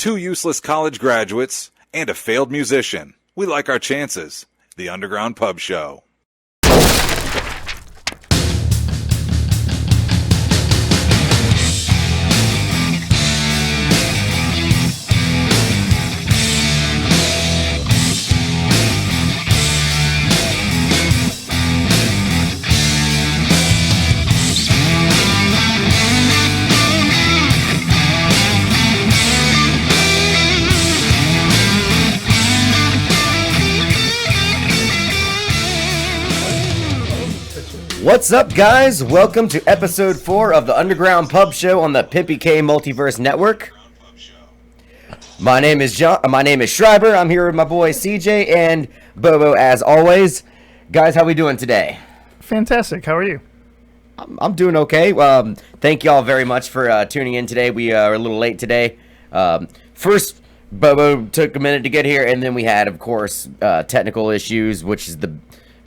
2 useless college graduates, and a failed musician. We like our chances. The Underground Pub Show. What's up, guys? Welcome to episode 4 of the Underground Pub Show on the Pimpy K Multiverse Network. My name is Schreiber. I'm here with my boy CJ and Bobo as always. Guys, how we doing today? Fantastic. How are you? I'm doing okay. Thank y'all very much for tuning in today. We are a little late today. First, Bobo took a minute to get here, and then we had, of course, technical issues, which is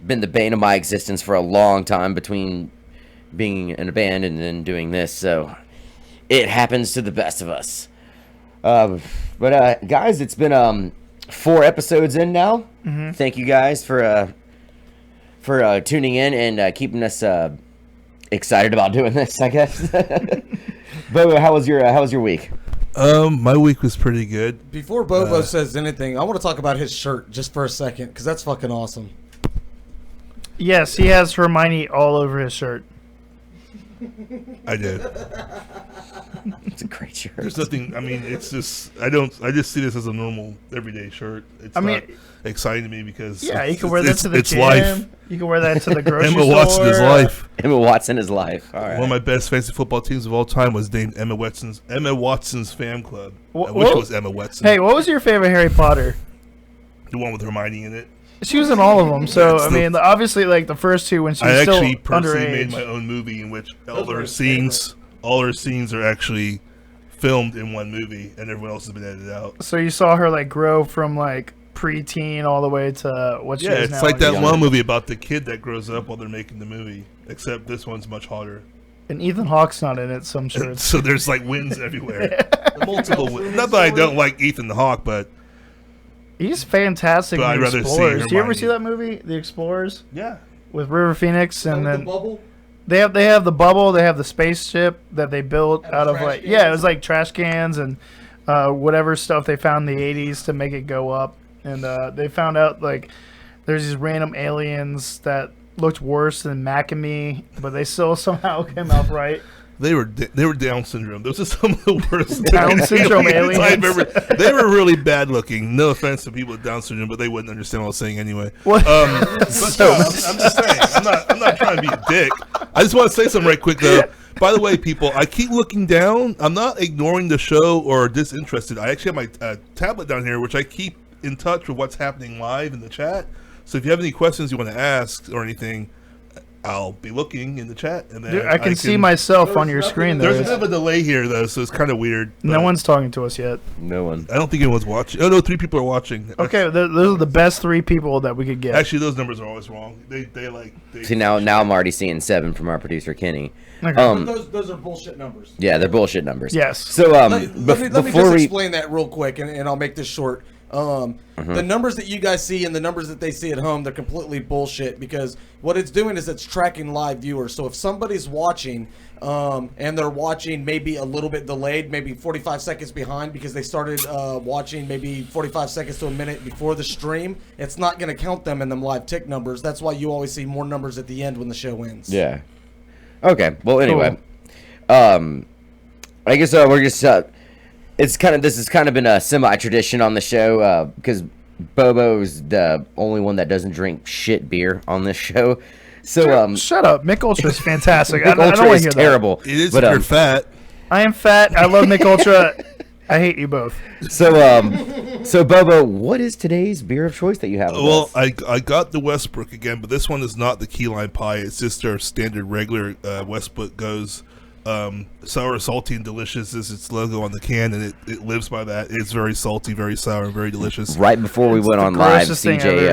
been the bane of my existence for a long time between being in a band and then doing this, so it happens to the best of us. But guys, it's been 4 episodes in now. Mm-hmm. Thank you guys for tuning in and keeping us excited about doing this, I guess. Bobo, how was your week? My week was pretty good. Before Bobo says anything, I want to talk about his shirt just for a second, because that's fucking awesome. Yes, he has Hermione all over his shirt. I did. It's a great shirt. There's nothing. I mean, it's just I just see this as a normal everyday shirt. It's not exciting to me because you can wear that to the gym. Life. You can wear that to the grocery store. Emma Watson is life. Emma Watson is life. All right. One of my best fantasy football teams of all time was named Emma Watson's Fan Club. I wish it was Emma Watson. Hey, what was your favorite Harry Potter? The one with Hermione in it. She was in all of them, so I mean, obviously, like the first 2 when she was still underage. I actually personally made my own movie in which all her scenes are actually filmed in one movie, and everyone else has been edited out. So you saw her like grow from like preteen all the way to what she is now. Yeah, it's like that one movie about the kid that grows up while they're making the movie, except this one's much harder. And Ethan Hawke's not in it, so I'm sure. So there's like wins everywhere, multiple wins. Not that I don't like Ethan Hawke, but. He's fantastic in The Explorers. Did you ever see that movie, The Explorers? Yeah. With River Phoenix and then the bubble? They have the bubble, they have the spaceship that they built out of like it was like trash cans and whatever stuff they found in the 80s to make it go up. And they found out like there's these random aliens that looked worse than Mac and Me, but they still somehow came out right. They were Down syndrome. Those are some of the worst Down syndrome aliens. I've ever. They were really bad looking. No offense to people with Down syndrome, but they wouldn't understand what I was saying anyway. What? I'm just saying. I'm not trying to be a dick. I just want to say something right quick though. By the way, people, I keep looking down. I'm not ignoring the show or disinterested. I actually have my tablet down here, which I keep in touch with what's happening live in the chat. So if you have any questions you want to ask or anything, I'll be looking in the chat, and then dude, I can see myself on your screen. There's a bit of a delay here, though, so it's kind of weird. No one's talking to us yet. No one. I don't think anyone's watching. Oh no, 3 people are watching. Okay, those are the best 3 people that we could get. Actually, those numbers are always wrong. They see now I'm already seeing 7 from our producer Kenny. Okay. Those are bullshit numbers. Yeah, they're bullshit numbers. Yes. So let me just explain that real quick, and I'll make this short. The numbers that you guys see and the numbers that they see at home, they're completely bullshit, because what it's doing is it's tracking live viewers. So if somebody's watching and they're watching maybe a little bit delayed, maybe 45 seconds behind because they started watching maybe 45 seconds to a minute before the stream, it's not going to count them in them live tick numbers. That's why you always see more numbers at the end when the show ends. Yeah. Okay. Well, anyway, I guess we're just this has kind of been a semi-tradition on the show because Bobo's the only one that doesn't drink shit beer on this show. So shut up. Mick Ultra's fantastic. Mick Ultra is terrible. It is, but you're fat. I am fat. I love Mick Ultra. I hate you both. So Bobo, what is today's beer of choice that you have? Well, I got the Westbrook again, but this one is not the key lime pie. It's just our standard regular Westbrook goes. Sour, salty, and delicious is its logo on the can, and it lives by that. It's very salty, very sour, and very delicious. Right before we went on live, CJ,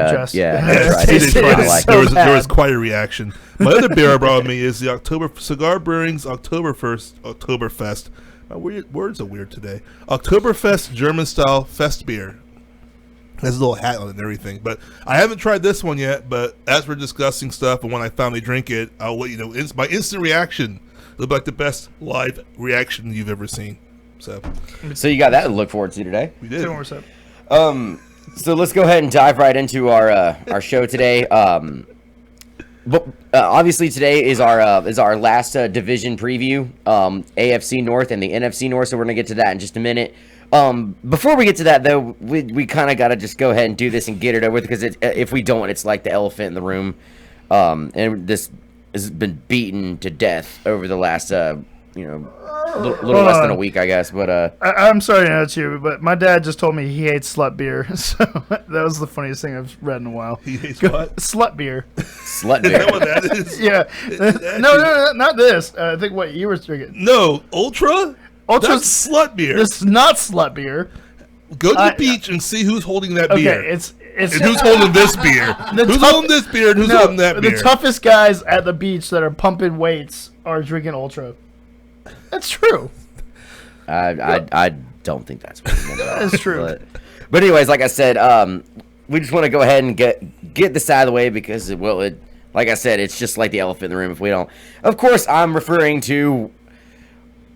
there was quite a reaction. My other beer I brought with me is the Cigar Brewing's Oktoberfest. My words are weird today. Oktoberfest German style fest beer. Has a little hat on it and everything. But I haven't tried this one yet. But as we're discussing stuff, and when I finally drink it, I'll let you know. My instant reaction looked like the best live reaction you've ever seen. So you got that to look forward to today. We did. So let's go ahead and dive right into our show today. But obviously today is our last division preview, AFC North and the NFC North. So we're gonna get to that in just a minute. Before we get to that though, we kind of gotta just go ahead and do this and get it over with, because if we don't, it's like the elephant in the room. And this has been beaten to death over the last little less than a week, I guess. But I'm sorry to interrupt you, but my dad just told me he hates slut beer. So that was the funniest thing I've read in a while. He hates what? Slut beer. Slut Is beer. that what that is? Yeah. No, not this. I think what you were drinking. No, Ultra? Ultra's That's slut beer. This is not slut beer. Go to the beach and see who's holding that beer. Okay, it's and who's holding this beer. Who's holding this beer and who's holding that beer. The toughest guys at the beach that are pumping weights are drinking Ultra. That's true. I don't think that's what That's true. But anyways, like I said, we just want to go ahead and get this out of the way, because like I said, it's just like the elephant in the room if we don't. Of course, I'm referring to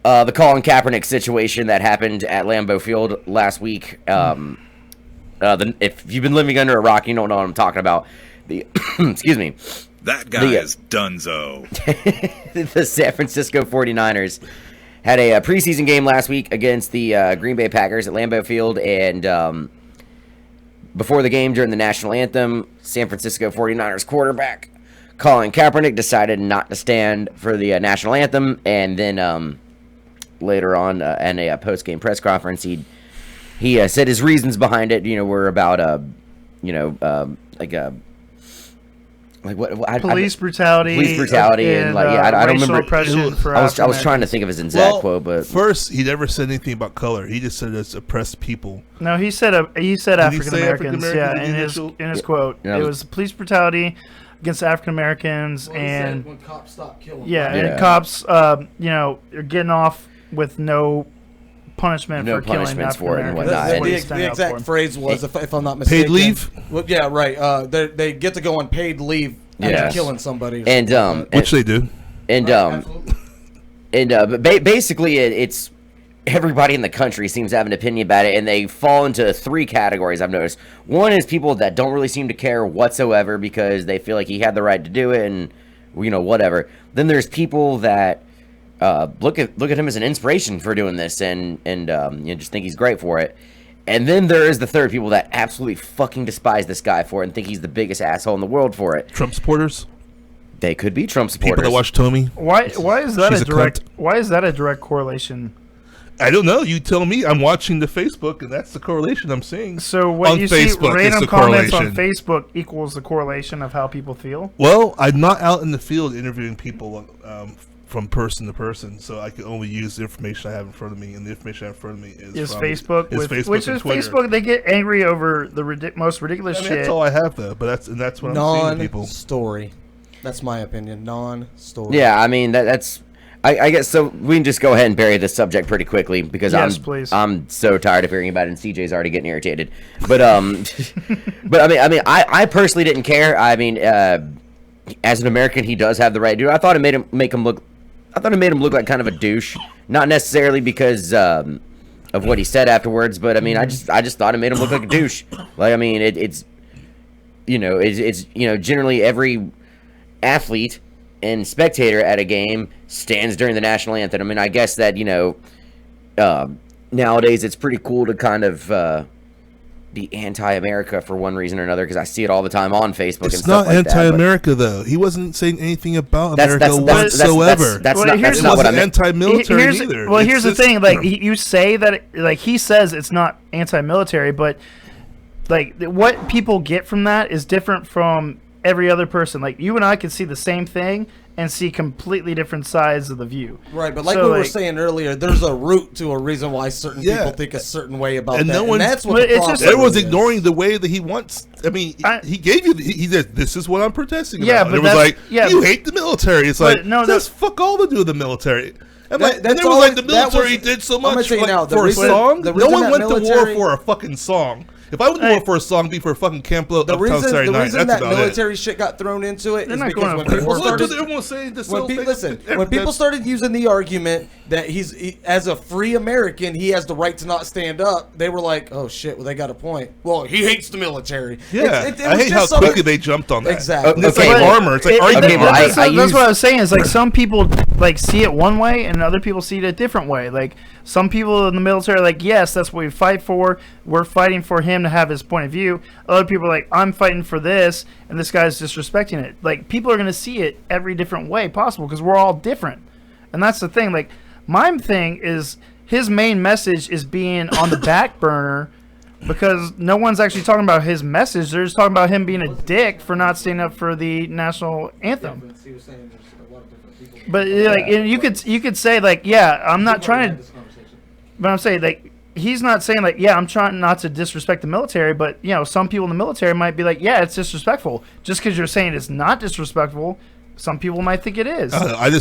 the Colin Kaepernick situation that happened at Lambeau Field last week. If you've been living under a rock, you don't know what I'm talking about. Excuse me. That guy is dunzo. The San Francisco 49ers had a preseason game last week against the Green Bay Packers at Lambeau Field, and before the game, during the national anthem, San Francisco 49ers quarterback Colin Kaepernick decided not to stand for the national anthem, and then later on in a post-game press conference, he said his reasons behind it, were about police brutality, and I don't remember. Oppression for I was trying to think of his exact quote, but first he never said anything about color. He just said it's oppressed people. No, he said African Americans. Yeah, in his quote, it was police brutality against African Americans, and when cops stop killing. Yeah, and cops, are getting off with no punishment for killing African Americans. The exact phrase was, if I'm not mistaken, paid leave. Well, yeah, right. They get to go on paid leave after killing somebody, which they do. But basically, it's everybody in the country seems to have an opinion about it, and they fall into three categories. I've noticed. One is people that don't really seem to care whatsoever because they feel like he had the right to do it, and whatever. Then there's people that look at him as an inspiration for doing this, and just think he's great for it. And then there is the third, people that absolutely fucking despise this guy for it and think he's the biggest asshole in the world for it. Trump supporters. They could be Trump supporters. People that watch Tommy. Why is that a direct correlation? I don't know. You tell me. I'm watching the Facebook, and that's the correlation I'm seeing. So what you see, random comments on Facebook equals the correlation of how people feel? Well, I'm not out in the field interviewing people from person to person, so I can only use the information I have in front of me, and the information I have in front of me is Facebook. Which is Facebook. They get angry over the most ridiculous shit. That's all I have, though. But that's what I'm seeing people. Non-story. That's my opinion. Non-story. Yeah, I mean that's. I guess so. We can just go ahead and bury this subject pretty quickly because I'm so tired of hearing about it, and CJ's already getting irritated. But but I personally didn't care. I mean, as an American, he does have the right to do it. I thought it made him look like kind of a douche, not necessarily because of what he said afterwards, but I mean, I just thought it made him look like a douche. Like, I mean, it's generally every athlete and spectator at a game stands during the national anthem. I mean, I guess that nowadays it's pretty cool to kind of be anti-America for one reason or another, because I see it all the time on Facebook. It's and stuff not like anti-America though. He wasn't saying anything about America whatsoever. That's not what I meant. Anti-military either. Well, here's the thing: like you say that, like he says it's not anti-military, but like what people get from that is different from every other person. Like you and I can see the same thing and see completely different sides of the view. Right, but like we were saying earlier, there's a root to a reason why certain people think a certain way about that. And that's what the problem is. Everyone's ignoring the way that he wants. I mean, he gave you. He said, "This is what I'm protesting about." Yeah, but it was like, you hate the military. It's like, no, that's fuck all to do with the military. And they were like, the military did so much for a song. No one went to war for a fucking song. If I went to war for a song, it'd be for a fucking Camp Lo Uptown Saturday Night. The reason that military shit got thrown into it is because when people started, when people started using the argument that as a free American, he has the right to not stand up, they were like, oh shit, well they got a point. Well, he hates the military. Yeah, I hate how quickly they jumped on that. Exactly. It's like armor. It's like that's what I was saying. Is like some people like see it one way, and other people see it a different way. Like some people in the military are like, yes, that's what we fight for. We're fighting for him to have his point of view. Other people are like, I'm fighting for this, and this guy's disrespecting it. Like, people are going to see it every different way possible because we're all different. And that's the thing. Like, my thing is his main message is being on the back burner because no one's actually talking about his message. They're just talking about him being a dick for not standing up for the national anthem. But like, you could say like, yeah, I'm not trying to, but I'm saying like, he's not saying like, yeah, I'm trying not to disrespect the military, but you know, some people in the military might be like, yeah, it's disrespectful. Just because you're saying it's not disrespectful, some people might think it is.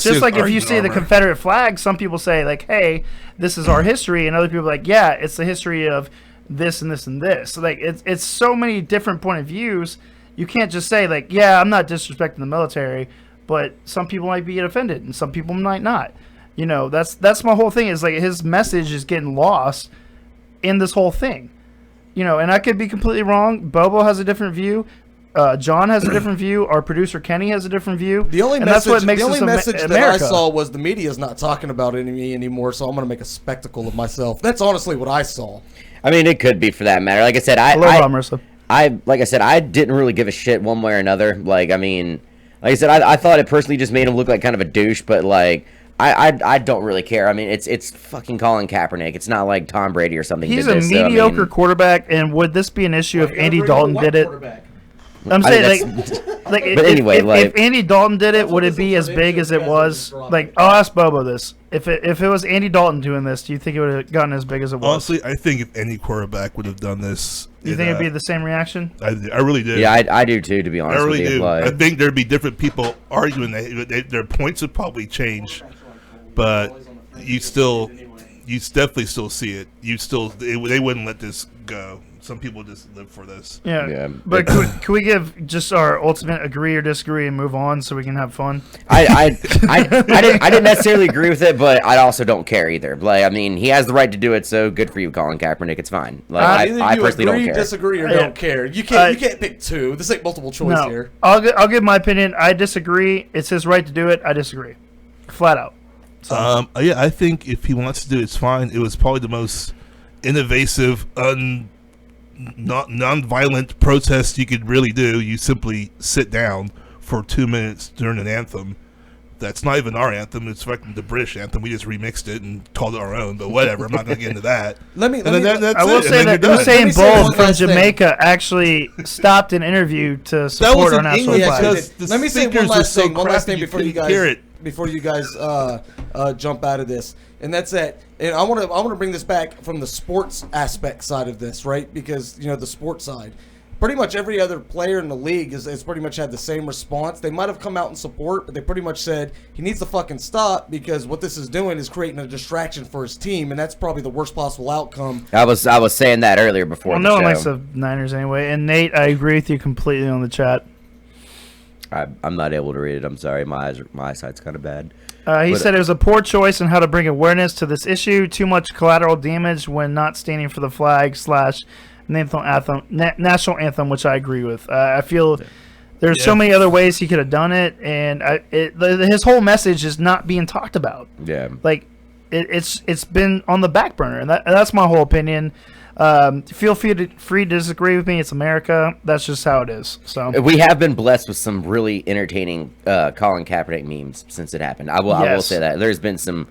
Just like if you see the Confederate flag, some people say like, hey, this is our history, and other people are like, yeah, it's the history of this and this and this. So like, it's so many different point of views. You can't just say like, yeah, I'm not disrespecting the military, but some people might be offended and some people might not. You know, that's my whole thing is like his message is getting lost in this whole thing. You know, and I could be completely wrong. Bobo has a different view. John has a different view. Our producer Kenny has a different view. The only message that I saw was the media's not talking about me anymore, so I'm going to make a spectacle of myself. That's honestly what I saw. I mean, it could be for that matter. Like I said, I didn't really give a shit one way or another. Like, I mean, like I said, I thought it personally just made him look like kind of a douche, but like, I don't really care. I mean, it's fucking Colin Kaepernick. It's not like Tom Brady or something. He's a mediocre quarterback, and would this be an issue if Andy Dalton did it? I'm saying, like if Andy Dalton did it, would it be as big as it was? Like, I'll ask Bobo this: if it was Andy Dalton doing this, do you think it would have gotten as big as it was? Honestly, I think if any quarterback would have done this, you think it'd be the same reaction? I really do. Yeah, I do too. To be honest, I really with you. do. Like, I think there'd be different people arguing that their points would probably change, but you definitely still see it. They wouldn't let this go. Some people just live for this. Yeah. But can we give just our ultimate agree or disagree and move on so we can have fun? I didn't necessarily agree with it, but I also don't care either. Like, I mean, he has the right to do it, so good for you, Colin Kaepernick. It's fine. Like, I personally don't care. Disagree, or don't care. You can't pick two. This ain't multiple choice here. I'll give my opinion. I disagree. It's his right to do it. I disagree, flat out. So. Yeah, I think if he wants to do it, it's fine. It was probably the most invasive, non-violent protest you could really do. You simply sit down for 2 minutes during an anthem. That's not even our anthem. It's fucking the British anthem. We just remixed it and called it our own. But whatever. I'm not going to get into that. I will say that Usain Bolt from Jamaica actually stopped an interview to support our national flag. Let me say one last thing before you guys jump out of this. And that's that. And I want to bring this back from the sports aspect side of this, right? Because, you know, the sports side. Pretty much every other player in the league has pretty much had the same response. They might have come out in support, but they pretty much said he needs to fucking stop because what this is doing is creating a distraction for his team, and that's probably the worst possible outcome. I was saying that earlier before. Well, no one likes the Niners anyway. And Nate, I agree with you completely on the chat. I'm not able to read it. I'm sorry. My eyesight's kind of bad. He said it was a poor choice in how to bring awareness to this issue. Too much collateral damage when not standing for the flag / national anthem, which I agree with. I feel there's so many other ways he could have done it, and his whole message is not being talked about. Yeah, like it's been on the back burner, and that's my whole opinion. Feel free to disagree with me. It's America. That's just how it is. So we have been blessed with some really entertaining Colin Kaepernick memes since it happened. I will say that there's been some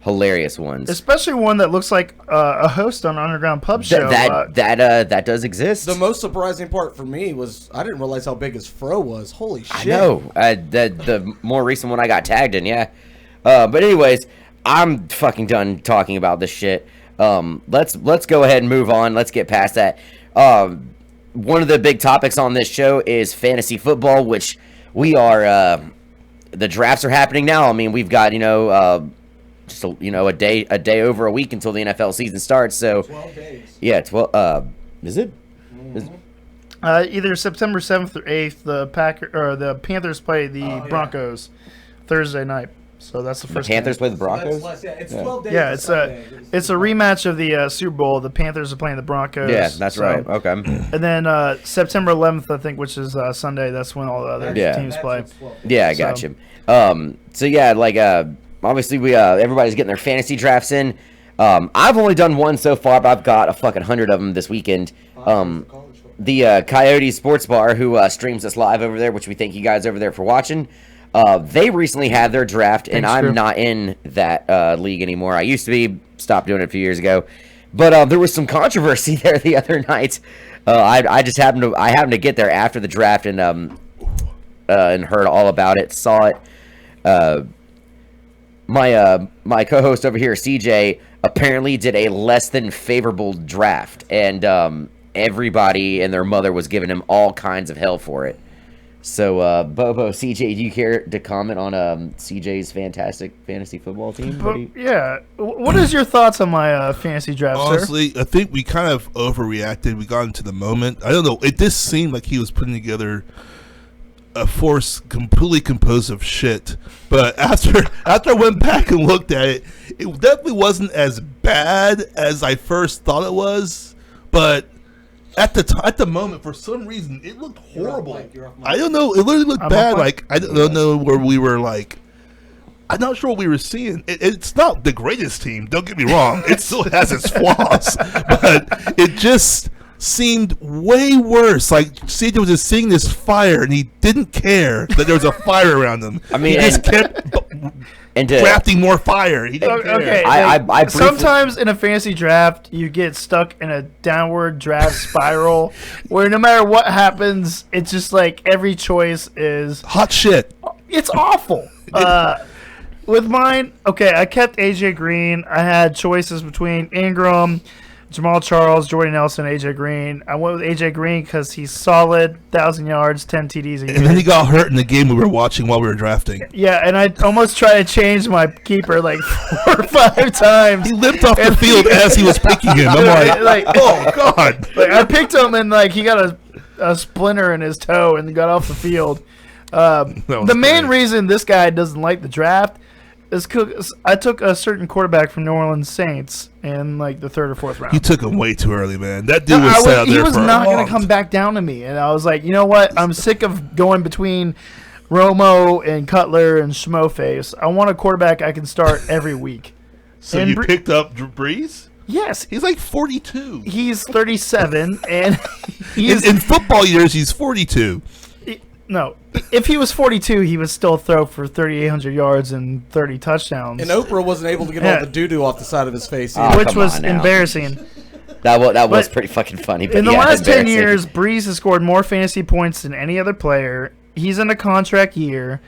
hilarious ones, especially one that looks like a host on Underground Pub Show. That does exist. The most surprising part for me was I didn't realize how big his fro was. Holy shit! I know. The more recent one I got tagged in, yeah. But anyways, I'm fucking done talking about this shit. Let's go ahead and move on. Let's get past that. One of the big topics on this show is fantasy football, which we are. The drafts are happening now. I mean, we've got just a day over a week until the NFL season starts. So 12 days. yeah, 12. Is it? Either September 7th or 8th, the Panthers play the Broncos Thursday night. So that's the The first. Panthers game. play the Broncos. It's 12 days. Yeah, it's a rematch of the Super Bowl. The Panthers are playing the Broncos. Yeah, that's right. Okay. And then September 11th, I think, which is Sunday. That's when all the other teams play. Yeah, I got you. So yeah, obviously we everybody's getting their fantasy drafts in. I've only done one so far, but I've got a fucking 100 of them this weekend. The Coyote Sports Bar, who streams us live over there, which we thank you guys over there for watching. They recently had their draft, and I'm not in that league anymore. I used to be, stopped doing it a few years ago. But there was some controversy there the other night. I just happened to get there after the draft and heard all about it, saw it. My co-host over here, CJ, apparently did a less than favorable draft, and everybody and their mother was giving him all kinds of hell for it. So, Bobo, CJ, do you care to comment on CJ's fantastic fantasy football team? What is your thoughts on my fantasy draft, Honestly, I think we kind of overreacted. We got into the moment. I don't know. It just seemed like he was putting together a force completely composed of shit. But after I went back and looked at it, it definitely wasn't as bad as I first thought it was. But at the moment, for some reason, it looked horrible. I don't know. It literally looked bad. Like, I don't know where we were, like, I'm not sure what we were seeing. It's not the greatest team. Don't get me wrong. It still has its flaws. But it just seemed way worse. Like, CJ was just seeing this fire, and he didn't care that there was a fire around him. I mean, he just kept drafting more fire. He didn't care. Okay, I briefly, sometimes in a fantasy draft, you get stuck in a downward draft spiral where no matter what happens, it's just like every choice is hot shit. It's awful. With mine, okay, I kept AJ Green. I had choices between Ingram, Jamal Charles, Jordy Nelson, AJ Green. I went with AJ Green because he's solid, 1,000 yards, 10 TDs a year. And then he got hurt in the game we were watching while we were drafting. Yeah, and I almost tried to change my keeper like 4 or 5 times. He limped off the field as he was picking him. I'm like, oh god! Like, I picked him and like he got a splinter in his toe and got off the field. The main reason this guy doesn't like the draft is because I took a certain quarterback from New Orleans Saints in like the 3rd or 4th round. You took him way too early, man. That dude was out there He was for not going to come back down to me, and I was like, you know what? I'm sick of going between Romo and Cutler and Schmoface. I want a quarterback I can start every week. So you picked up Breeze? Yes. He's like 42. He's 37, and in football years, he's 42. No, if he was 42, he would still throw for 3,800 yards and 30 touchdowns. And Oprah wasn't able to get all the doo-doo off the side of his face, which was embarrassing. That was pretty fucking funny. But in the last 10 years, Breeze has scored more fantasy points than any other player. He's in a contract year.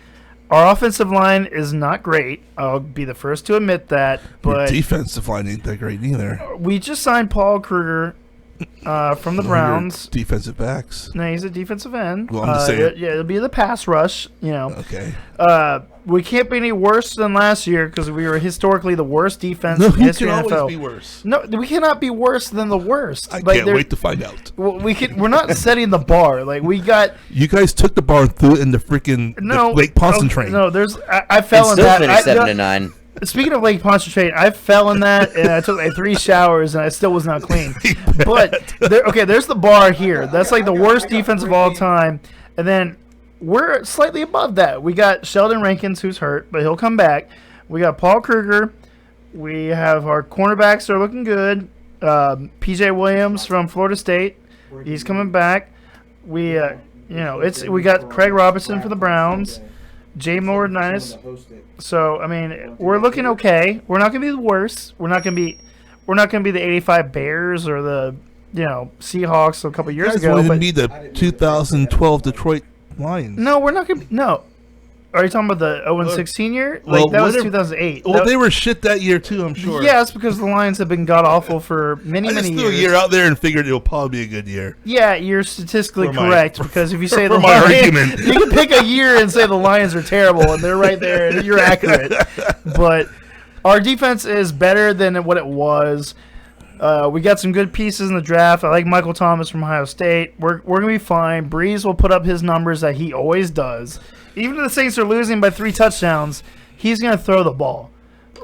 Our offensive line is not great. I'll be the first to admit that. But your defensive line ain't that great either. We just signed Paul Kruger from the Browns. Defensive backs. No, he's a defensive end. Well, I'm just saying. It'll be the pass rush, you know. Okay. We can't be any worse than last year because we were historically the worst defense No, in you history can of the always NFL. be worse. No, we cannot be worse than the worst. I can't wait to find out. We're not setting the bar. Like we got. You guys took the bar and threw it in the freaking Lake Pontchartrain. No, I fell in that. Still finished 7-9. Speaking of Lake Pontchartrain, I fell in that and I took like 3 showers and I still was not clean. But there's the bar here. That's like the worst defense of all time. And then we're slightly above that. We got Sheldon Rankins, who's hurt, but he'll come back. We got Paul Kruger. We have our cornerbacks are looking good. PJ Williams from Florida State, he's coming back. We got Craig Robinson for the Browns. Jay Moore-Nice. So I mean, we're looking okay. We're not gonna be the worst. We're not gonna be the '85 Bears or the Seahawks a couple years ago. But be the 2012 Detroit Lions. No, we're not gonna be. No. Are you talking about the 0-16 year? That was 2008. Well, they were shit that year too, I'm sure. Yeah, it's because the Lions have been god awful for many years. I just threw a year out there and figured it'll probably be a good year. Yeah, you're statistically correct because if you say the Lions, you can pick a year and say the Lions are terrible, and they're right there, and you're accurate. But Our defense is better than what it was. We got some good pieces in the draft. I like Michael Thomas from Ohio State. We're going to be fine. Breeze will put up his numbers that he always does. Even if the Saints are losing by 3 touchdowns, he's going to throw the ball.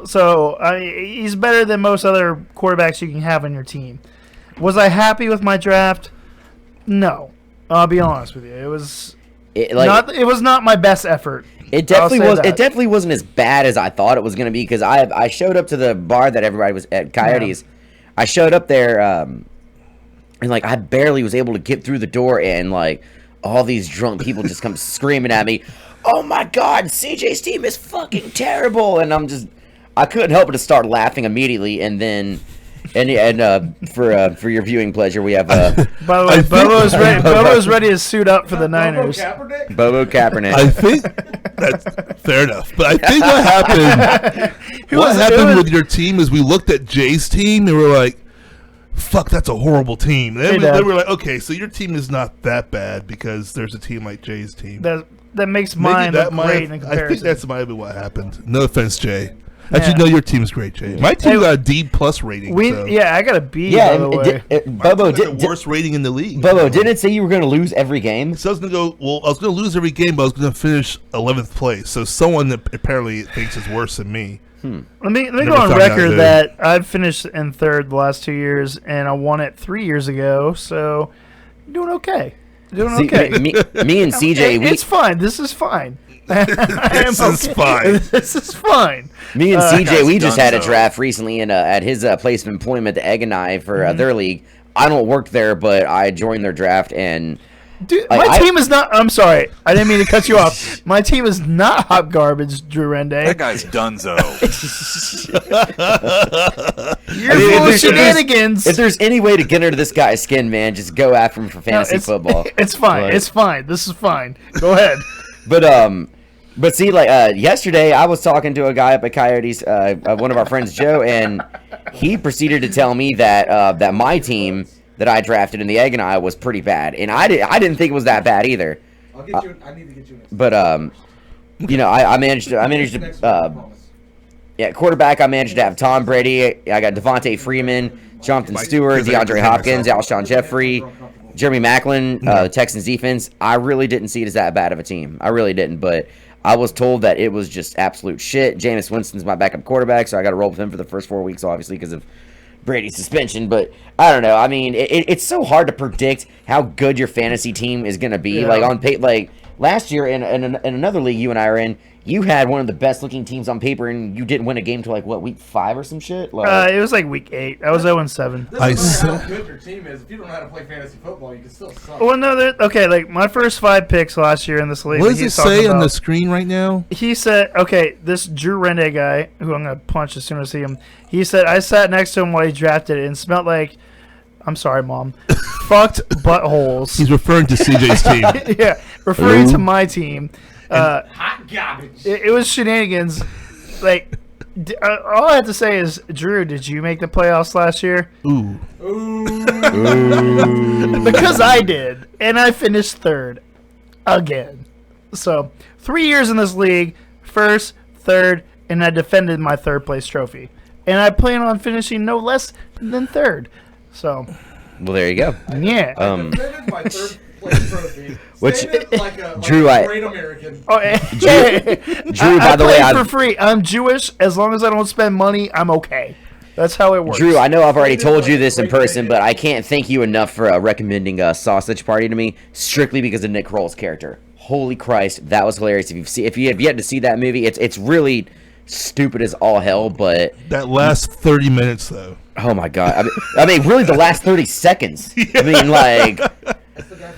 So he's better than most other quarterbacks you can have on your team. Was I happy with my draft? No. I'll be honest with you. It was not my best effort. It definitely was. It definitely wasn't as bad as I thought it was going to be because I showed up to the bar that everybody was at, Coyotes. Yeah. I showed up there, and like I barely was able to get through the door, and like all these drunk people just come screaming at me. Oh my God, CJ's team is fucking terrible, and I couldn't help but to start laughing immediately, and then. And for your viewing pleasure, we have. By the way, Bobo's ready to suit up for the Niners. Bobo Kaepernick. I think that's fair enough. But I think what happened with your team is we looked at Jay's team and we were like, "Fuck, that's a horrible team." Then we were like, "Okay, so your team is not that bad because there's a team like Jay's team." That makes mine look great in comparison. I think that's might be what happened. No offense, Jay. Actually, no, your team's great, Jay. My team got a D+ rating. Yeah, I got a B. Yeah, by the way. Bobo did the worst rating in the league. Bobo, didn't it say you were going to lose every game? So I was going to go. Well, I was going to lose every game, but I was going to finish 11th place. So someone that apparently thinks is worse than me. Let me go on record that I've finished in 3rd the last 2 years, and I won it 3 years ago. So doing okay. Me and CJ, it's fine. This is fine. This is fine. This is fine. Me and CJ, we just had a draft recently at his place of employment, the Egg and I, for their league. I don't work there, but I joined their draft, and dude, my team is not. I'm sorry, I didn't mean to cut you off. My team is not hot garbage, Drew Rende. That guy's donezo. You're full of shenanigans. If there's any way to get under this guy's skin, man, just go after him for fantasy football. It's fine. It's fine. This is fine. Go ahead. But see, like yesterday, I was talking to a guy up at Coyotes, one of our friends, Joe, and he proceeded to tell me that my team that I drafted in the Egg and I was pretty bad, and I didn't think it was that bad either. I need to get you. But I managed to quarterback. I managed to have Tom Brady. I got Devontae Freeman, Jonathan Stewart, DeAndre Hopkins, Alshon Jeffrey, Jeremy Maclin, the Texans defense. I really didn't see it as that bad of a team. I really didn't, but I was told that it was just absolute shit. Jameis Winston's my backup quarterback, so I got to roll with him for the first 4 weeks, obviously, because of Brady's suspension. But I don't know. I mean, it's so hard to predict how good your fantasy team is going to be. Yeah. Like last year in another league you and I are in, you had one of the best looking teams on paper, and you didn't win a game till like what, week 5 or some shit? Like, it was like week 8. I was 0-7. This is how good your team is. If you don't know how to play fantasy football, you can still suck. Well, no, okay. Like my first 5 picks last year in this league. What does it say on the screen right now? He said, okay, this Drew Rende guy, who I'm gonna punch as soon as I see him. He said I sat next to him while he drafted it and smelled like. I'm sorry, Mom. Fucked buttholes. He's referring to CJ's team. Yeah, referring to my team. Hot garbage. It was shenanigans. Like, all I have to say is, Drew, did you make the playoffs last year? Ooh. Because I did, and I finished 3rd again. So 3 years in this league, 1st, 3rd, and I defended my 3rd place trophy, and I plan on finishing no less than 3rd. So, well, there you go. Yeah. I defended my 3rd place trophy. Which Drew, great American. Oh, Drew, by the way, for free. I'm Jewish. As long as I don't spend money, I'm okay. That's how it works. Drew, I know I've already told you this in person, but I can't thank you enough for recommending Sausage Party to me, strictly because of Nick Kroll's character. Holy Christ, that was hilarious. If you have yet to see that movie, it's really stupid as all hell. But that last 30 minutes, though. Oh my God! I mean, really, the last 30 seconds. Yeah. I mean, like.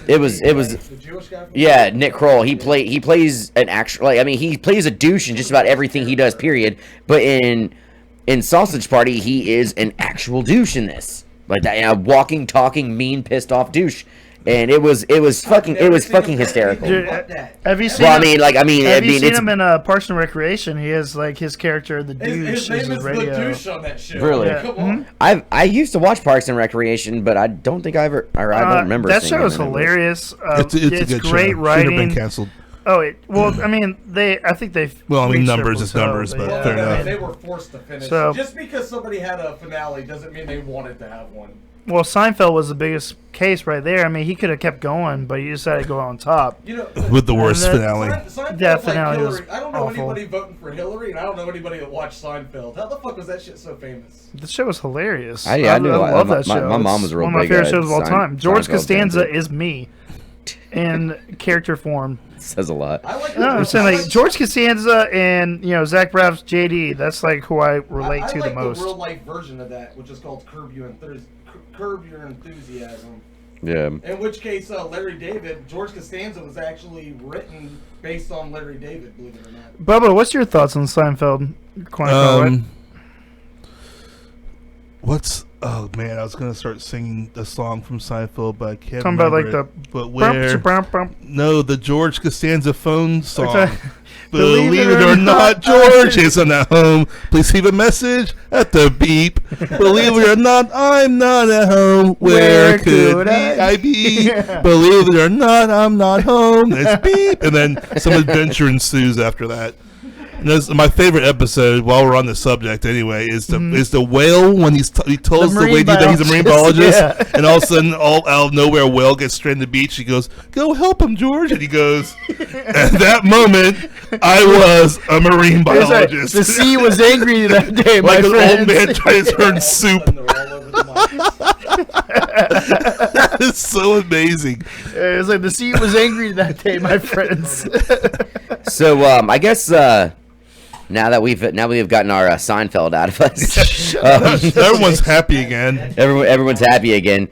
It was the Jewish guy. Yeah, Nick Kroll. He plays an actual, like, I mean, he plays a douche in just about everything he does, period. But in Sausage Party, he is an actual douche in this, like that, a walking, talking, mean, pissed off douche. And it was fucking hysterical. Dude, have you seen? Well, have you seen him in Parks and Recreation? He has like his character, the douche. His name is the douche on that show. Really? Yeah. Come on. I used to watch Parks and Recreation, but I don't think I don't remember. That show is hilarious. It's a good great show. writing. Should have been canceled. Well, I mean, I think they. Well, I mean, reached their numbers is plateau, numbers, but yeah. fair enough. They were forced to finish. So- Just because somebody had a finale doesn't mean they wanted to have one. Well, Seinfeld was the biggest case right there. I mean, he could have kept going, but he decided to go on top. You know, With the worst And finale. Seinfeld's Yeah, like finale was Hillary. I don't know awful. anybody voting for Hillary, and I don't know anybody that watched Seinfeld. How the fuck was that shit so famous? The show was hilarious. I knew- love my- that show. my mom It's was a real one of my big, favorite shows of all time. George Seinfeld Costanza fan. is me in character form. Says a lot. I like. No, I'm saying like George Costanza and Zach Braff's JD. That's like who I relate to like the most. the real life version of that, which is called Curb Your Enthusiasm. Yeah. In which case, Larry David, George Costanza was actually written based on Larry David, believe it or not. Bubba, what's your thoughts on Seinfeld? Right? Oh man, I was gonna start singing a song from Seinfeld, but I can't. Talking about like remember the. it. But where? Bump. No, the George Costanza phone song. Okay. Believe it or not, George isn't at home. Please leave a message at the beep. Believe it or not, I'm not at home. Where could I be? Yeah. Believe it or not, I'm not home. It's beep, and then some adventure ensues after that. And that's my favorite episode. While we're on the subject, anyway, is the whale when he tells the lady that he's a marine biologist, yeah. and all of a sudden, all out of nowhere, a whale gets stranded on the beach. He goes, "Go help him, George!" And he goes, "At that moment, I was a marine It's like, biologist." the sea was angry that day, my like an friends. old man trying to turn soup. And they're all over the mic. It's so amazing. It was like the sea was angry that day, my friends. So I guess now that we've gotten our Seinfeld out of us, Everyone's happy again. everyone's happy again.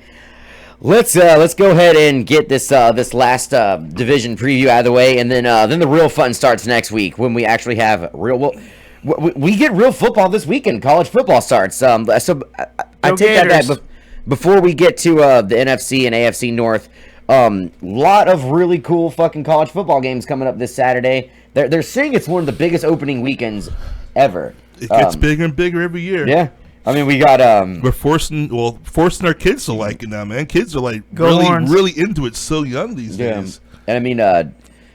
Let's go ahead and get this last division preview out of the way, and then the real fun starts next week when we actually have we get real football this weekend. College football starts. So I Go take that Gators. back. Before we get to the NFC and AFC North, lot of really cool fucking college football games coming up this Saturday. They're saying it's one of the biggest opening weekends ever. It gets bigger and bigger every year. Yeah, I mean we got We're forcing our kids to like it now, man. Kids are like Go Horns. really into it so young these days. and I mean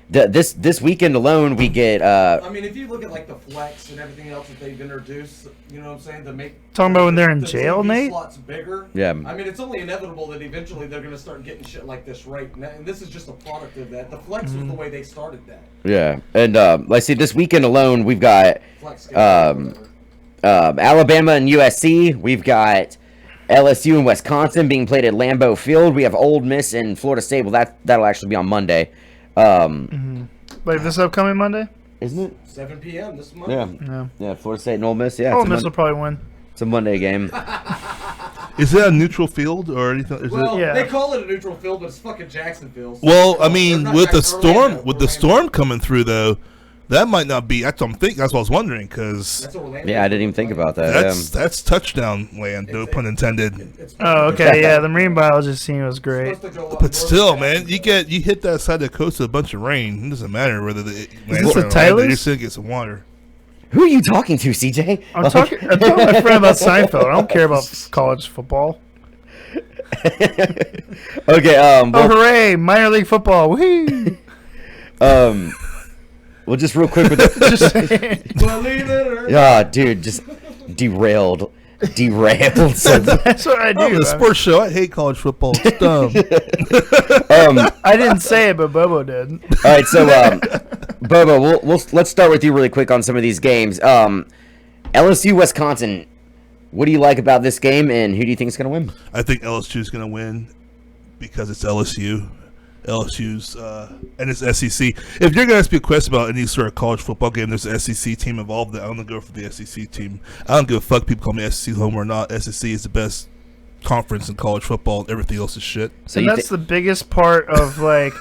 this weekend alone we get I mean, if you look at like the flex and everything else that they've introduced, you know what I'm saying, to make Talking about when they're in the jail, TV Nate? slots bigger. Yeah. I mean, it's only inevitable that eventually they're going to start getting shit like this right. And this is just a product of that. The flex was the way they started that. yeah, and like I see this weekend alone we've got Flex. Alabama and USC. We've got LSU and Wisconsin being played at Lambeau Field. We have Ole Miss and Florida State. Well, that'll actually be on Monday, Like this upcoming Monday? isn't it? 7 p.m. this month. Yeah. Yeah, Florida State and Ole Miss. Yeah, Ole it's a, Miss will probably win. it's a Monday game. Is that a neutral field or anything? Is Well, it? Yeah. they call it a neutral field, but it's fucking Jacksonville. So Well, I they're mean, not with the Orlando, storm, Orlando. coming through though, that might not be. That's what I'm thinking. That's what I was wondering because That's Orlando. Yeah, I didn't even think about that. that's touchdown land. No pun intended. It's Oh, okay. Yeah, the marine biologist team was great. supposed to go up But north still, of man, Jacksonville. you hit that side of the coast with a bunch of rain. It doesn't matter whether the this the Tylers? You're still get some water. Who are you talking to, CJ? I'm talking to my friend about Seinfeld. I don't care about college football. Okay. Oh, hooray! Minor league football. Woohoo! Well, just real quick with the. Just saying. Believe it or not. Yeah, dude, just derailed. So, That's what I do. Oh, the sports show. I hate college football. It's dumb. I didn't say it, but Bobo did. all right, so Bobo, let's start with you really quick on some of these games. LSU Wisconsin. What do you like about this game, and who do you think is going to win? I think LSU is going to win because it's LSU. LSU's and it's SEC. If you're going to ask me a question about any sort of college football game, there's an SEC team involved. I'm going to go for the SEC team. I don't give a fuck people call me SEC home or not. SEC is the best conference in college football. Everything else is shit. So And you that's the biggest part of like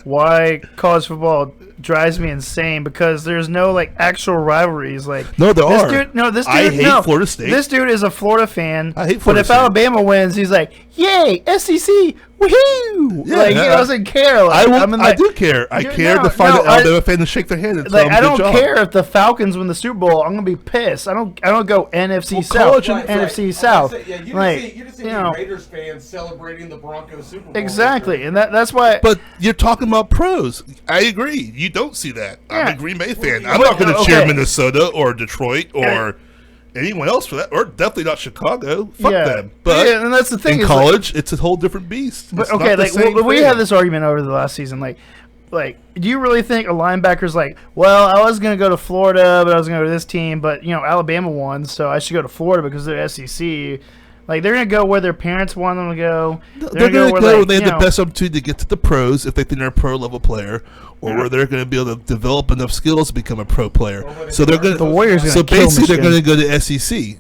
why college football drives me insane, because there's no like actual rivalries. Like No, there this are. dude, this dude, I hate Florida State. This dude is a Florida fan. I hate But Florida if State. Alabama wins, he's like, "Yay, SEC, woohoo!" Yeah, Like he yeah. doesn't care. Like, I do care. I Dude, care no, to find no, an Alabama fan to shake their hand and tell Like them I good don't job. care if the Falcons win the Super Bowl. I'm gonna be pissed. I don't go NFC Well, South. college Right, NFC right. South. I was gonna say, yeah, you didn't see you any know, Raiders fans celebrating the Broncos Super Bowl. exactly, and that's why. But you're talking about pros. I agree. you don't see that. I'm Yeah. a Green Bay fan. I'm not going to okay. cheer Minnesota or Detroit or anyone else for that, or definitely not Chicago. Fuck them. But and that's the thing. in is, college, it's a whole different beast. but It's okay, not the like same we thing. had this argument over the last season. Like, do you really think a linebacker's like, well, I was gonna go to Florida, but I was gonna go to this team, but Alabama won, so I should go to Florida because they're SEC. Like, they're gonna go where their parents want them to go. They're going to go where they have the best opportunity to get to the pros if they think they're a pro level player, or where they're going to be able to develop enough skills to become a pro player. So they're going to. The Warriors gonna So kill basically, they're Michigan. going to go to SEC.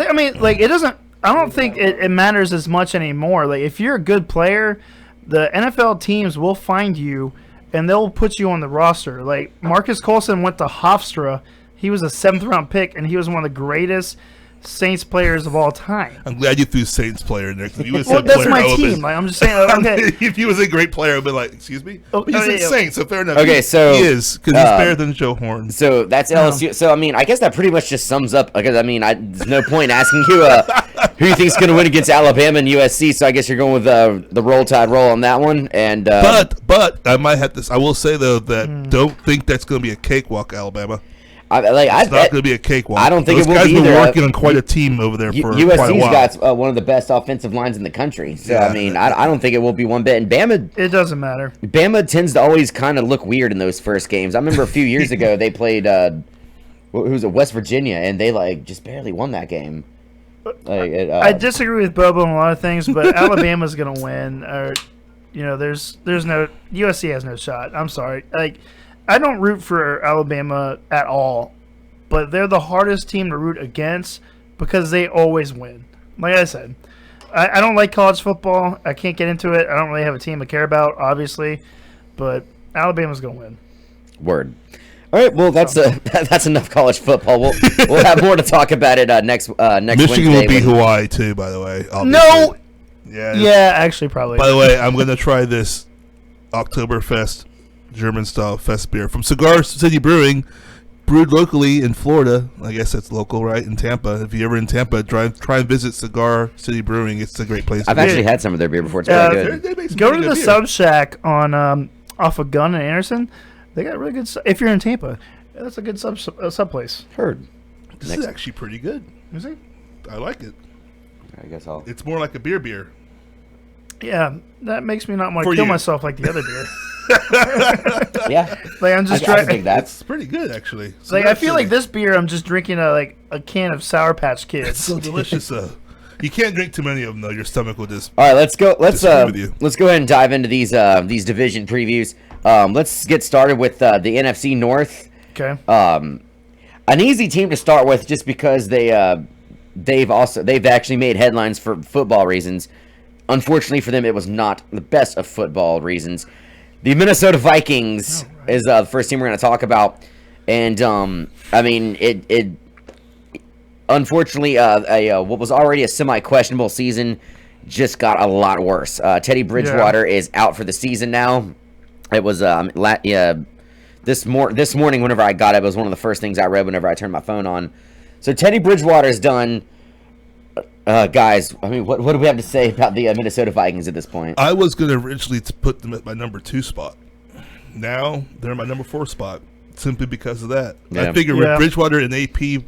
I mean, like, it doesn't. I don't think it matters as much anymore. Like, if you're a good player, the NFL teams will find you, and they'll put you on the roster. Like, Marcus Colson went to Hofstra. He was a 7th-round pick, and he was one of the greatest Saints players of all time. I'm glad you threw Saints player in there. If you would Well, said that's player, my I would've team. been- Like, I'm just saying. Okay. if he was a great player, I'd be like, excuse me? But you said yeah. Saints, so fair enough. Okay, so, he is, because he's better than Joe Horn. So that's LSU. So I mean, I guess that pretty much just sums up. Because I mean, there's no point asking you who you think's going to win against Alabama and USC. So I guess you're going with the Roll Tide roll on that one. And But I might have to. I will say though that don't think that's going to be a cakewalk, Alabama. It's not going to be a cakewalk. I don't think Those it will guys be been either. working on quite a team over there for quite a USC's while. got one of the best offensive lines in the country. So Yeah. I mean, I don't think it will be one bit. And It doesn't matter. Bama tends to always kind of look weird in those first games. I remember a few years ago they played who was it, West Virginia, and they just barely won that game. I disagree with Bobo on a lot of things, but Alabama's going to win. Or, there's no USC has no shot. I'm sorry. Like, I don't root for Alabama at all, but they're the hardest team to root against because they always win. Like I said, I don't like college football. I can't get into it. I don't really have a team I care about, obviously, but Alabama's going to win. Word. All right, well that's enough college football. We'll have more to talk about it next Michigan Wednesday. will beat Hawaii too, by the way. No. Yeah. Yeah, actually, probably. By the way, I'm going to try this Oktoberfest German style fest beer from Cigar City Brewing, brewed locally in Florida. I guess that's local, right? In Tampa. If you're ever in Tampa, try and visit Cigar City Brewing. It's a great place. I've actually had some of their beer before. It's really good. They make some Go to pretty the good beer. Sub Shack on off of Gunn and Anderson. They got really good. If you're in Tampa, that's a good sub place. Heard. This is actually pretty good. Is it? I like it. I guess I'll. It's more like a beer. Yeah, that makes me not want For to kill you. myself like the other beer. Yeah. Like I'm I just can dig trying. that. It's pretty good, actually. So Like I that's feel like actually- this beer, I'm just drinking a can of Sour Patch It's Kids. so delicious, though. You can't drink too many of them, though. Your stomach will just. All right, let's go. Let's Disagree with you. let's go ahead and dive into these division previews. Let's get started with the NFC North. Okay. An easy team to start with, just because they've actually made headlines for football reasons. Unfortunately for them, it was not the best of football reasons. The Minnesota Vikings is the first team we're going to talk about, and I mean it. Unfortunately, what was already a semi-questionable season just got a lot worse. Teddy Bridgewater is out for the season now. It was this morning whenever I got it, it was one of the first things I read whenever I turned my phone on. So Teddy Bridgewater's done. Guys, I mean, what do we have to say about the Minnesota Vikings at this point? I was going to originally put them at my number 2 spot. Now they're my number 4 spot simply because of that. Yeah. I figure Yeah. with Bridgewater and AP,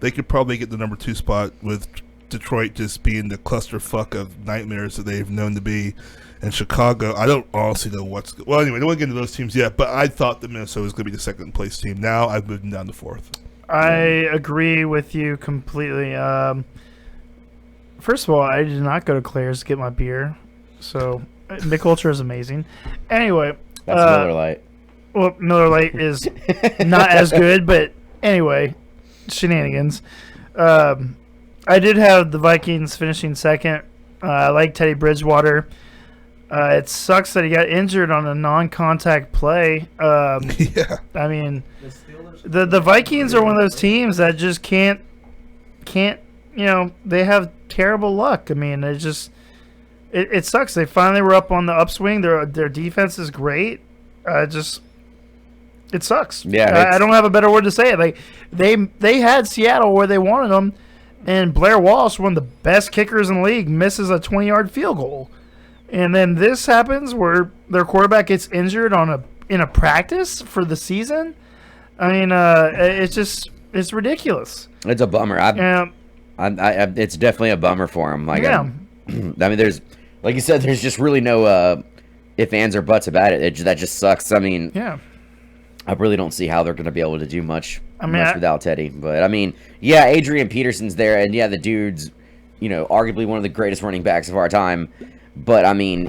they could probably get the number 2 spot with Detroit just being the clusterfuck of nightmares that they've known to be. And Chicago, I don't honestly know what's well. Anyway, don't want to get into those teams yet. But I thought that Minnesota was going to be the second place team. Now I've moved them down to 4th. I agree with you completely. First of all, I did not go to Claire's to get my beer, so Mick Ultra is amazing. Anyway, That's Miller Lite. well, Miller Lite is not as good, but anyway, shenanigans. I did have the Vikings finishing second. I like Teddy Bridgewater. It sucks that he got injured on a non-contact play. Yeah. I mean, the Vikings are one of those teams that just can't. They have terrible luck. I mean, it sucks. They finally were up on the upswing. Their defense is great. It sucks. Yeah, I don't have a better word to say it. Like they had Seattle where they wanted them, and Blair Walsh, one of the best kickers in the league, misses a 20-yard field goal. And then this happens where their quarterback gets injured on a in a practice for the season. I mean, it's ridiculous. It's a bummer. It's definitely a bummer for him. Like, yeah. I mean, there's, like you said, there's just really no ifs, ands, or buts about it. That just sucks. I mean, yeah. I really don't see how they're going to be able to do much I without Teddy. But I mean, yeah, Adrian Peterson's there, and yeah, the dude's, arguably one of the greatest running backs of our time. But I mean,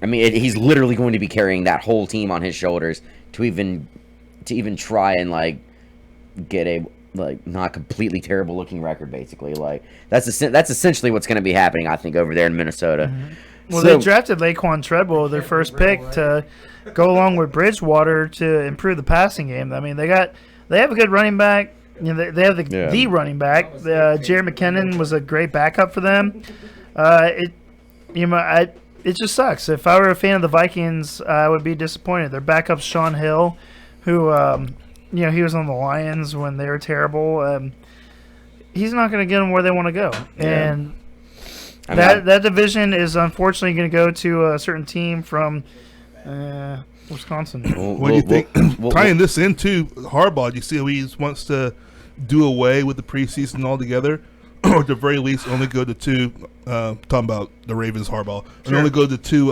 he's literally going to be carrying that whole team on his shoulders to even try and like get a not completely terrible looking record. Basically, like that's essentially what's going to be happening, I think, over there in Minnesota. Mm-hmm. Well, they drafted Laquan Treadwell, their first pick, to go along with Bridgewater to improve the passing game. I mean, they have a good running back. They have the running back. Jared McKinnon was a great backup for them. It just sucks. If I were a fan of the Vikings, I would be disappointed. Their backup's Sean Hill, who he was on the Lions when they were terrible. He's not going to get them where they want to go, and that division is unfortunately going to go to a certain team from Wisconsin. What do you think? Tying this into Harbaugh, do you see how he wants to do away with the preseason altogether, or at the very least only go to two? Talking about the Ravens, Harbaugh, and only go to two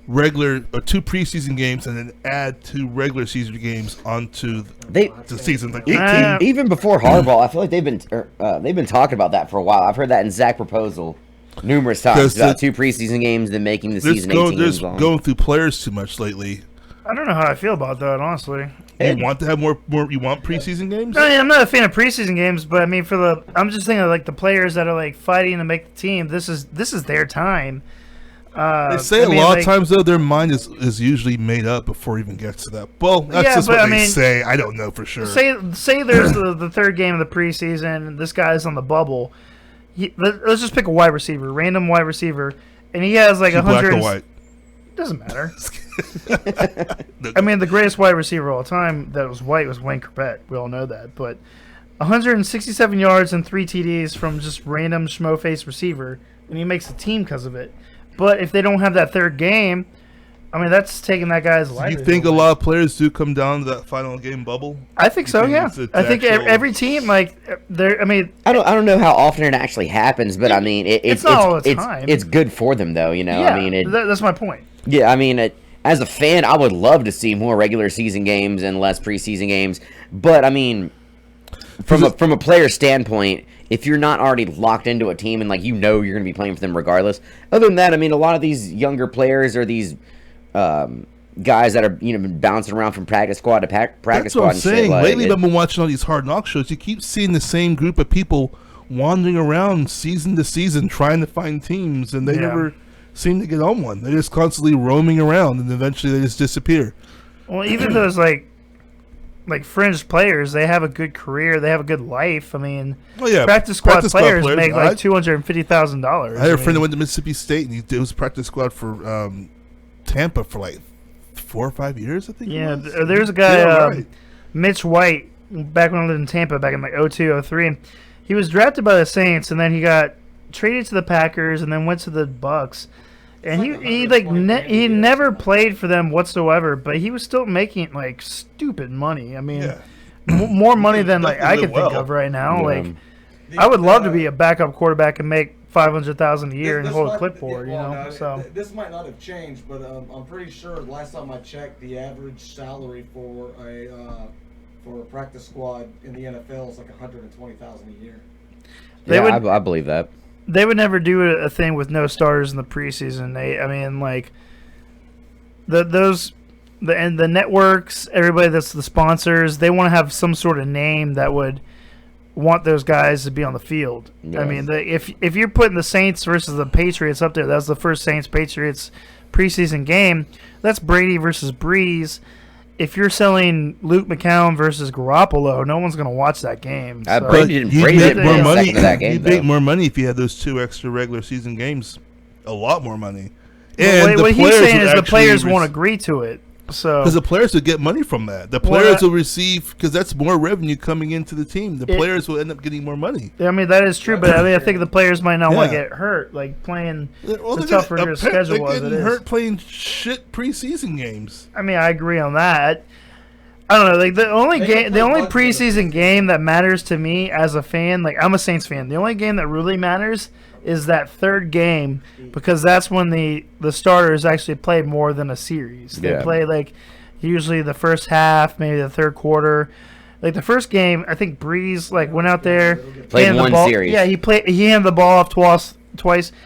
preseason games, and then add 2 regular season games onto the season. Like 18. Even before Harbaugh, I feel like they've been talking about that for a while. I've heard that in Zach proposal numerous times about 2 preseason games, then making the season 18 games long. Going through players too much lately. I don't know how I feel about that, honestly. You want to have more? You want preseason games? I mean, I'm not a fan of preseason games, but I mean, I'm just thinking of like the players that are like fighting to make the team. This is their time. They say a lot of times though their mind is usually made up before it even gets to that. Well, that's just what they say. I don't know for sure. Say there's the third game of the preseason, and this guy's on the bubble. Let's just pick a wide receiver, random wide receiver, and he has like 100. Black or white? Doesn't matter. I mean, the greatest wide receiver of all time that was white was Wayne Corbett. We all know that. But 167 yards and 3 TDs from just random schmo-face receiver, and he makes the team because of it. But if they don't have that third game, I mean, that's taking that guy's life. You think a lot of players do come down to that final game bubble? I think so, yeah. I think every team, like, I mean, I don't know how often it actually happens, but I mean, it's not all the time. It's good for them, though. Yeah, I mean, that's my point. Yeah, I mean, as a fan, I would love to see more regular season games and less preseason games. But I mean, from a player standpoint, if you're not already locked into a team and like you're going to be playing for them regardless. Other than that, I mean, a lot of these younger players or these guys that are been bouncing around from practice squad to practice squad. That's what I'm saying. Lately, I've been watching all these Hard Knock shows. You keep seeing the same group of people wandering around season to season trying to find teams, and they never seem to get on one. They're just constantly roaming around, and eventually they just disappear. Well, even those like fringe players, they have a good career, they have a good life. I mean, practice squad players make like $250,000. I had a friend that went to Mississippi State, and he was practice squad for Tampa for like 4 or 5 years, I think. Yeah, there's a guy, Mitch White, back when I lived in Tampa, back in like 02, 03. He was drafted by the Saints, and then he got traded to the Packers, and then went to the Bucks. And he never played for them whatsoever, but he was still making like stupid money. I mean, more money than like I could think of right now. Yeah. Like, I would love to be a backup quarterback and make $500,000 a year and hold a clipboard. So this might not have changed, but I'm pretty sure last time I checked, the average salary for a practice squad in the NFL is like $120,000 a year. I believe that. They would never do a thing with no starters in the preseason. The networks, everybody that's the sponsors, they want to have some sort of name that would want those guys to be on the field. Yes. I mean, if you're putting the Saints versus the Patriots up there, that's the first Saints-Patriots preseason game. That's Brady versus Breeze. If you're selling Luke McCown versus Garoppolo, no one's going to watch that game. So. Brady didn't more money. You'd make more money if you had those 2 extra regular season games. A lot more money. And what he's saying is the players won't agree to it. So because the players will get money from that. The players will receive because that's more revenue coming into the team. The players will end up getting more money. I mean that is true, but I mean I think the players might not want to get hurt, like playing the tougher your schedule was. Getting hurt playing shit preseason games. I mean I agree on that. I don't know, like the only preseason game that matters to me as a fan, like I'm a Saints fan. The only game that really matters is that third game because that's when the starters actually play more than a series. They play like usually the first half, maybe the third quarter. Like the first game, I think Breeze like went out there, played one series. Yeah, he handed the ball off twice,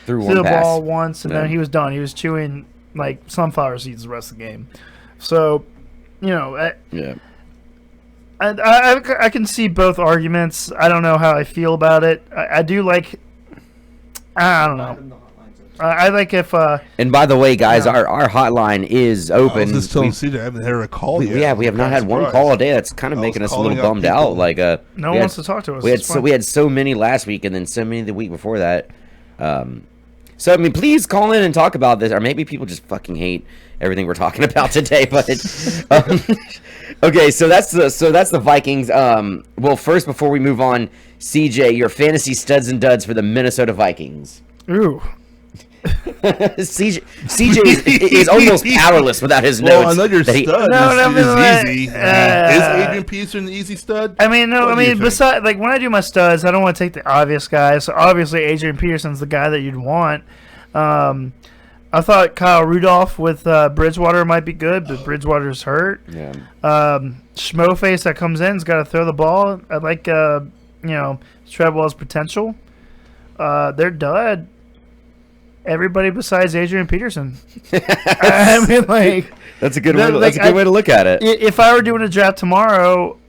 threw the pass. ball once, and then he was done. He was chewing like sunflower seeds the rest of the game. So, you know, I can see both arguments. I don't know how I feel about it. I do like. I don't know. I like if. And by the way, guys, our hotline is open. I was just telling CJ I haven't had a call yet. Yeah, we have not had one call a day. That's kind of making us a little bummed out. Like, no one wants to talk to us. We had so many last week, and then so many the week before that. So I mean, please call in and talk about this, or maybe people just fucking hate everything we're talking about today. But okay, so that's the Vikings. Well, first before we move on, CJ, your fantasy studs and duds for the Minnesota Vikings. Ooh. CJ is almost powerless without his notes. Well, I know your stud is easy. Is Adrian Peterson an easy stud? I mean, no. I mean, besides, like when I do my studs, I don't want to take the obvious guys. So obviously, Adrian Peterson's the guy that you'd want. I thought Kyle Rudolph with Bridgewater might be good, but Bridgewater's hurt. Yeah. Schmoface that comes in has got to throw the ball. I like Treadwell's potential. They're dud. Everybody besides Adrian Peterson. I mean, like that's a good way. That's a good way to look at it. If I were doing a draft tomorrow,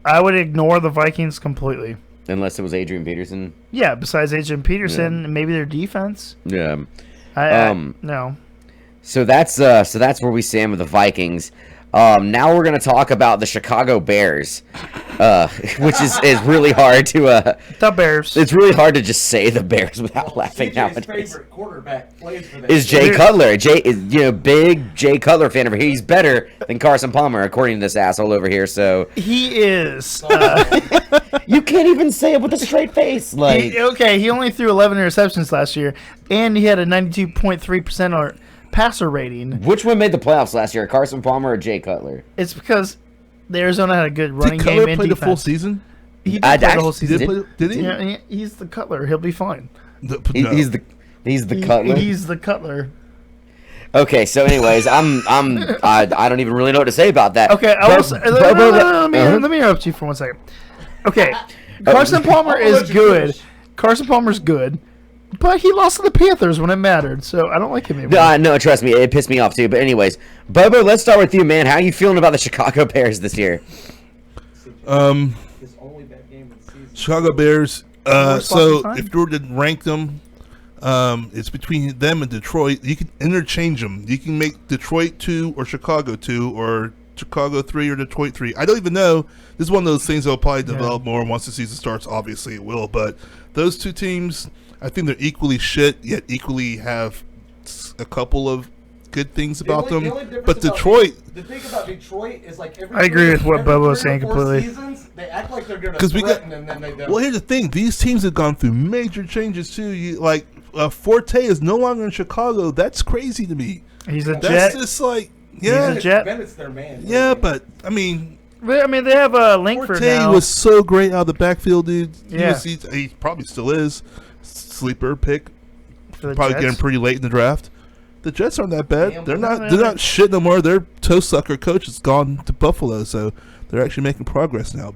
I would ignore the Vikings completely. Unless it was Adrian Peterson. Yeah, besides Adrian Peterson, maybe their defense. Yeah. No. So that's where we stand with the Vikings. Now we're going to talk about the Chicago Bears, which is really hard to. The Bears. It's really hard to just say the Bears without laughing nowadays. Favorite quarterback plays for them. Is Jay Cutler? Big Jay Cutler fan over here. He's better than Carson Palmer, according to this asshole over here. So he is. You can't even say it with a straight face. Like he only threw 11 interceptions last year, and he had a 92.3% passer rating. Which one made the playoffs last year, Carson Palmer or Jay Cutler? It's because Arizona had a good running game. Did Cutler play the full season? He did play the whole season. Did he? Yeah, he's the Cutler. He'll be fine. He's the Cutler. He's the Cutler. Okay, so anyways, I don't even really know what to say about that. Okay, let me interrupt you for 1 second. Okay, Carson Palmer is good. Carson Palmer's good. But he lost to the Panthers when it mattered, so I don't like him anymore. No, trust me, it pissed me off too. But anyways, Bobo, let's start with you, man. How are you feeling about the Chicago Bears this year? Chicago Bears. So if you were to rank them, it's between them and Detroit. You can interchange them. You can make Detroit 2 or Chicago 2 or Chicago 3 or Detroit 3. I don't even know. This is one of those things that will probably develop more once the season starts. Obviously, it will. But those two teams, I think they're equally shit, yet equally have a couple of good things about them. But Detroit... The thing about Detroit is like every I agree with what Bobo was saying completely. Seasons, they act like they're going to threaten and then they don't. Well, here's the thing. These teams have gone through major changes, too. Forte is no longer in Chicago. That's crazy to me. He's a Jet. That's just like... Yeah, he's a Jet. Bennett's their man. Yeah, but, I mean... they have a Langford Forte now. was so great out of the backfield, dude. Yeah. He probably still is. Sleeper pick. For the probably Jets. getting pretty late in the draft. The Jets aren't that bad. They're not shit no more. Their toe sucker coach has gone to Buffalo, so they're actually making progress now.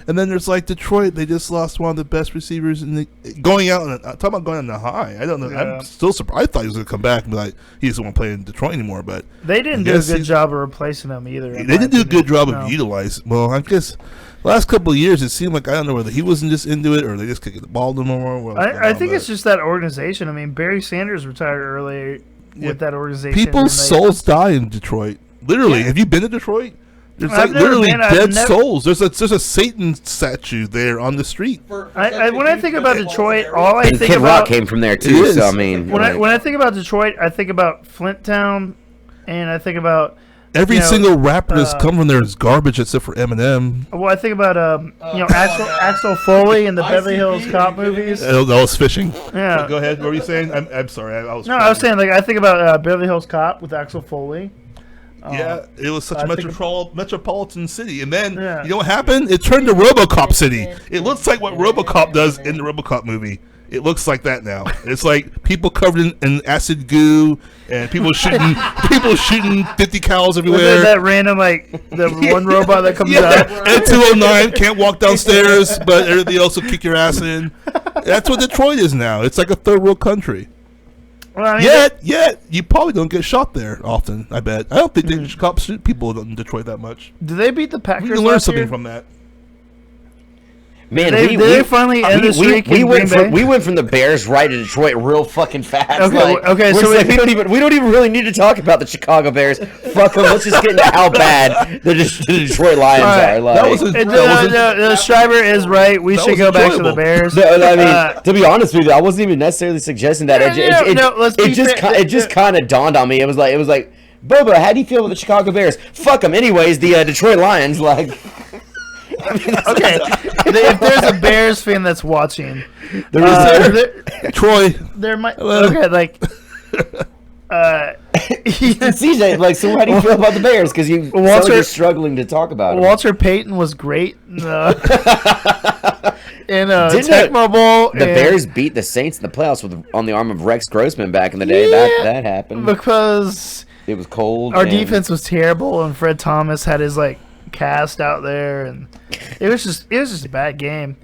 And then there's like Detroit. They just lost one of the best receivers in going out. Talking about going on the high. I don't know. Yeah. I'm still surprised. I thought he was going to come back and be like, he doesn't want to play in Detroit anymore. But they didn't do a good job of replacing him either. They didn't do a good job of utilizing. Well, I guess the last couple of years it seemed like I don't know whether he wasn't just into it or they just kicked the ball to him more. I think it's just that organization. I mean, Barry Sanders retired early with that organization. People's souls die in Detroit. Literally, have you been to Detroit? There's literally dead souls. There's a Satan statue there on the street. When I think about Detroit, all I think Kid about Rock came from there too. So I mean, when I think about Detroit, I think about Flint Town, and I think about Every single rapper that's come from there is garbage except for Eminem. Well, I think about Axel Foley in the Beverly Hills Cop movies. That was fishing. Yeah. Go ahead. What were you saying? I'm sorry. I was saying like I think about Beverly Hills Cop with Axel Foley. Yeah, it was such a metropolitan city, and then you know what happened? It turned to RoboCop city. It looks like what RoboCop does in the RoboCop movie. It looks like that now. It's like people covered in acid goo and people shooting 50 cals everywhere. That random the one robot that comes out. And 209 can't walk downstairs, but everything else will kick your ass in. That's what Detroit is now. It's like a third world country. Well, I mean, yet you probably don't get shot there often. I bet. I don't think the cops shoot people in Detroit that much. Do they beat the Packers? We can learn something from that. Man, they finally end the streak in Green Bay? We went from the Bears right to Detroit real fucking fast. Okay, so we don't even really need to talk about the Chicago Bears. Fuck them. Let's just get into how bad the Detroit Lions are. Schreiber is right. We should go back to the Bears. No, I mean, to be honest with you, I wasn't even necessarily suggesting that. It just kind of dawned on me. It was like, Boba, how do you feel about the Chicago Bears? Fuck them. Anyways, the Detroit Lions, like. Okay, if there's a Bears fan that's watching, Troy. There might CJ, like, so how do you feel about the Bears? Because you're struggling to talk about it. Walter Payton was great in Tecmo Bowl. The Bears beat the Saints in the playoffs on the arm of Rex Grossman back in the day. Yeah, that happened because it was cold. Our defense was terrible, and Fred Thomas had his cast out there, and it was just a bad game.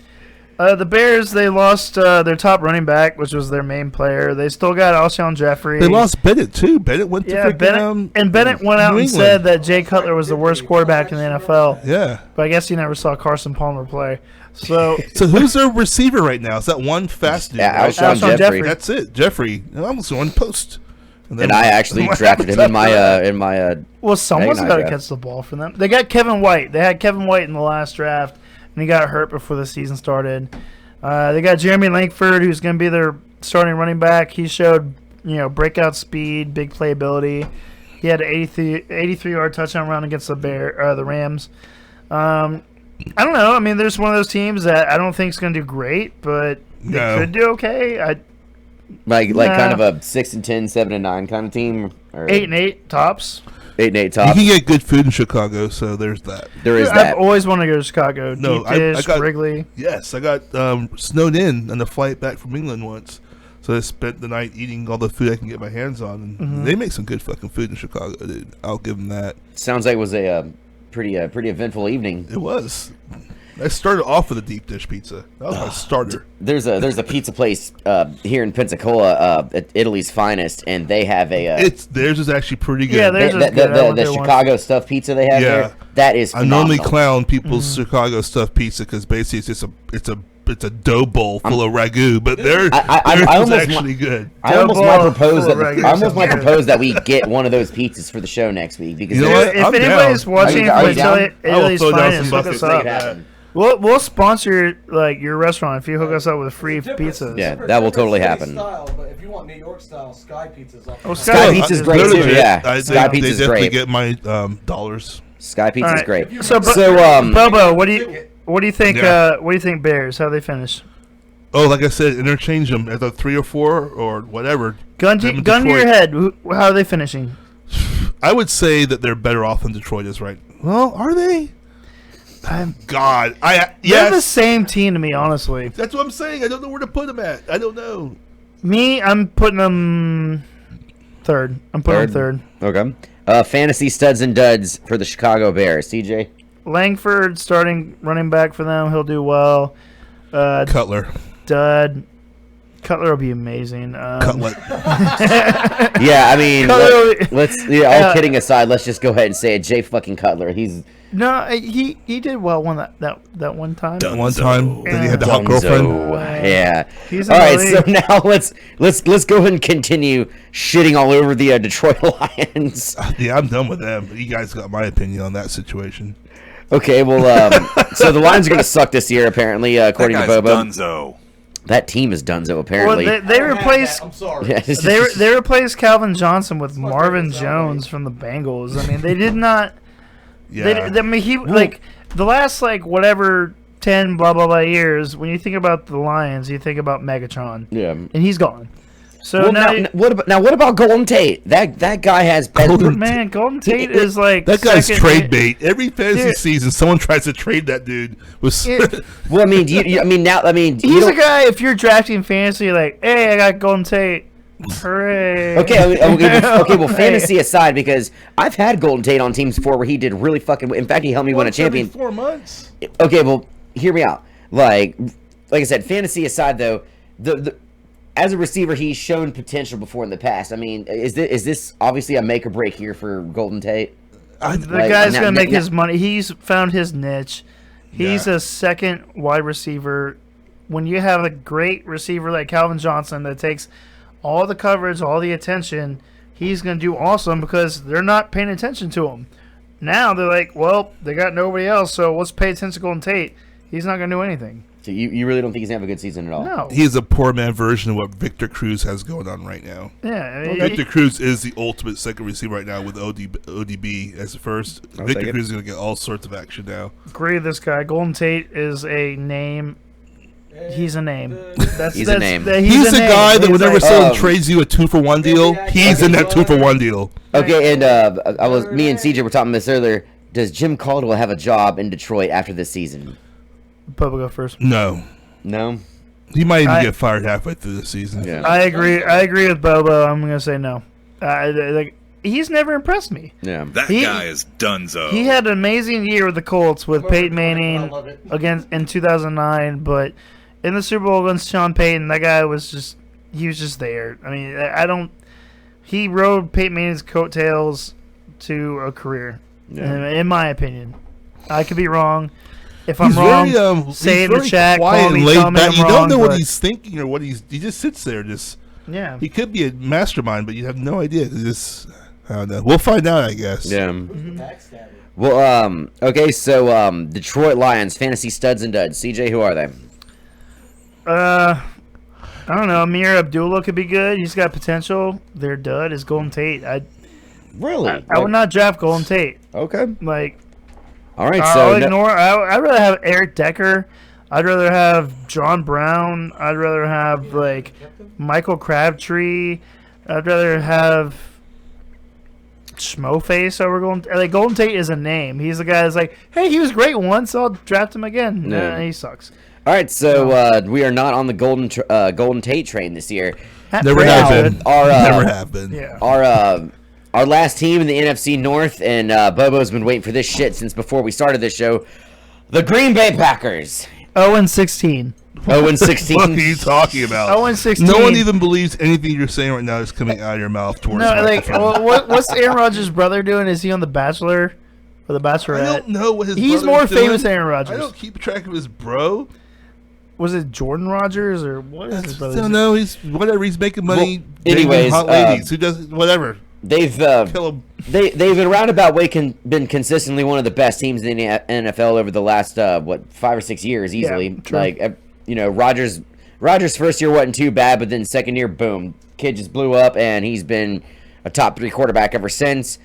The Bears, they lost their top running back, which was their main player. They still got Alshon Jeffrey. They lost Bennett too. Bennett went to Bennett went out and said that Jay Cutler was the worst quarterback in the NFL. Yeah, but I guess he never saw Carson Palmer play. So who's their receiver right now? Is that one fast dude? Yeah, Alshon Jeffrey. That's it, Jeffrey. I'm just on post. And I actually drafted him in my well, someone's got to catch the ball for them. They got Kevin White. They had Kevin White in the last draft, and he got hurt before the season started. They got Jeremy Langford, who's going to be their starting running back. He showed, breakout speed, big playability. He had an 83-yard touchdown run against the Rams. I don't know. I mean, there's one of those teams that I don't think is going to do great, but they could do okay. Like kind of a 6-10, 7-9 kind of team, or 8-8 tops. 8-8 tops. You can get good food in Chicago, so there's that. There is that. I've always wanted to go to Chicago. No, Deep Dish, I got Wrigley. Yes, I got snowed in on the flight back from England once, so I spent the night eating all the food I can get my hands on, and they make some good fucking food in Chicago, dude. I'll give them that. Sounds like it was a pretty eventful evening. It was. I started off with a deep dish pizza. That was my starter. There's a pizza place here in Pensacola, at Italy's Finest, and they have theirs is actually pretty good. Yeah, the Chicago stuffed pizza they have there. That is phenomenal. I normally clown people's Chicago stuffed pizza because basically it's a dough bowl full of ragu, but theirs is actually good. I almost might propose that we get one of those pizzas for the show next week, because if anybody's watching from Italy's Finest, hook us up. We'll sponsor your restaurant if you hook us up with a free pizza. Yeah, that will totally happen. Style, but if you want New York style, Sky Pizza's up. Sky Pizza's great too. Yeah, Sky Pizza's great. They definitely get my dollars. Sky Pizza's great. So Bobo, what do you think? What do you think? Bears? How they finish? Oh, like I said, interchange them at a 3 or 4 or whatever. Gun to your head. How are they finishing? I would say that they're better off than Detroit is right. Well, are they? God, they're the same team to me, honestly. That's what I'm saying. I don't know where to put them at. I don't know. Me, I'm putting them third. I'm putting them third. Okay. Fantasy studs and duds for the Chicago Bears. CJ? Langford starting running back for them. He'll do well. Cutler. Dud. Cutler will be amazing. Cutlet. Yeah, I mean, all kidding aside, let's just go ahead and say it. Jay fucking Cutler. He did well that one time. One time, then he had the hot girlfriend. Yeah. All right, so now let's go ahead and continue shitting all over the Detroit Lions. Yeah, I'm done with them. You guys got my opinion on that situation. Okay, well, so the Lions are going to suck this year, apparently, according to Bobo. Dunzo. That team is donezo, Well, apparently. they replaced. I'm sorry. Yeah, They replaced Calvin Johnson with Marvin Jones from the Bengals. I mean, they did not. Yeah. I mean, he like the last whatever 10 blah blah blah years. When you think about the Lions, you think about Megatron. Yeah. And he's gone. So Well, now, what about Golden Tate? That guy has Golden man, Golden Tate is like That guy's second- trade bait. Every fantasy Dude. season, someone tries to trade that dude. Well, I mean, you He's a guy. If you're drafting fantasy, like, hey, I got Golden Tate. Hooray! Okay, well, fantasy aside, because I've had Golden Tate on teams before where he did really fucking. In fact, he helped me win a champion. 4 months. Okay, well, hear me out. Like I said, fantasy aside, though, the as a receiver, he's shown potential before in the past. I mean, is this obviously a make or break here for Golden Tate? The Like, guy's now- gonna make now- his money. He's found his niche. He's Yeah. a second wide receiver. When you have a great receiver like Calvin Johnson that takes all the coverage, all the attention, he's gonna do awesome because they're not paying attention to him. Now they're like, well, they got nobody else, so let's pay attention to Golden Tate. He's not gonna do anything. So you really don't think he's gonna have a good season at all? No. He is a poor man version of what Victor Cruz has going on right now. Yeah. I mean, Victor Cruz is the ultimate second receiver right now with ODB as the first. take Victor it. Cruz is going to get all sorts of action now. agree with this guy. Golden Tate is a name. He's a name. He's a name. He's a the name. guy that He's whenever like- someone trades you a 2-for-1 deal, he's in that 2-for-1 deal. Okay, and me and CJ were talking about this earlier. Does Jim Caldwell have a job in Detroit after this season? Bubba, go first. No. No. He might even I- get fired halfway through the season. Yeah. I agree with Bobo. I'm gonna say no. He's never impressed me. Yeah. That He- guy is donezo. He had an amazing year with the Colts with Peyton I Manning love it. against in 2009, but in the Super Bowl against Sean Payton, that guy was just there. I mean, I don't. He rode Peyton Manning's coattails to a career, in my opinion. I could be wrong. If I'm He's wrong, very, say he's in the very chat, quiet call me, and laid tell me back. I'm You wrong, don't know what but- he's thinking or he just sits there. Yeah. He could be a mastermind, but you have no idea. I don't know. We'll find out, I guess. Yeah. Backstabbing. Well, okay, so Detroit Lions, fantasy studs and duds. CJ, who are they? I don't know. Amir Abdullah could be good. He's got potential. Their dud is Golden Tate. Really? I would not draft Golden Tate. Okay. Like, All right, I'll so ignore. I'd rather have Eric Decker. I'd rather have John Brown. I'd rather have Michael Crabtree. I'd rather have Schmoface over Golden Tate is a name. He's the guy that's like, hey, he was great once. I'll draft him again. No. Nah, he sucks. all right, so we are not on the Golden Tate train this year. Never Pretty have good. been. Our Never have been. Yeah. Our last team in the NFC North, and Bobo's been waiting for this shit since before we started this show. The Green Bay Packers. 0-16. 0-16. What are you talking about? 0-16. No one even believes anything you're saying right now is coming out of your mouth towards No, the microphone. what's Aaron Rodgers' brother doing? Is he on The Bachelor or The Bachelorette? I don't know what his He's brother's more doing. famous than Aaron Rodgers. I don't keep track of his bro. Was it Jordan Rodgers or what is his I brother's don't know. He's whatever. He's making money. Well, dating anyways, hot ladies. Who does whatever? They've Kill him. they've in a roundabout way been consistently one of the best teams in the NFL over the last 5 or 6 years easily. true. Like Rodgers first year wasn't too bad, but then second year, boom, kid just blew up, and he's been a top 3 quarterback ever since.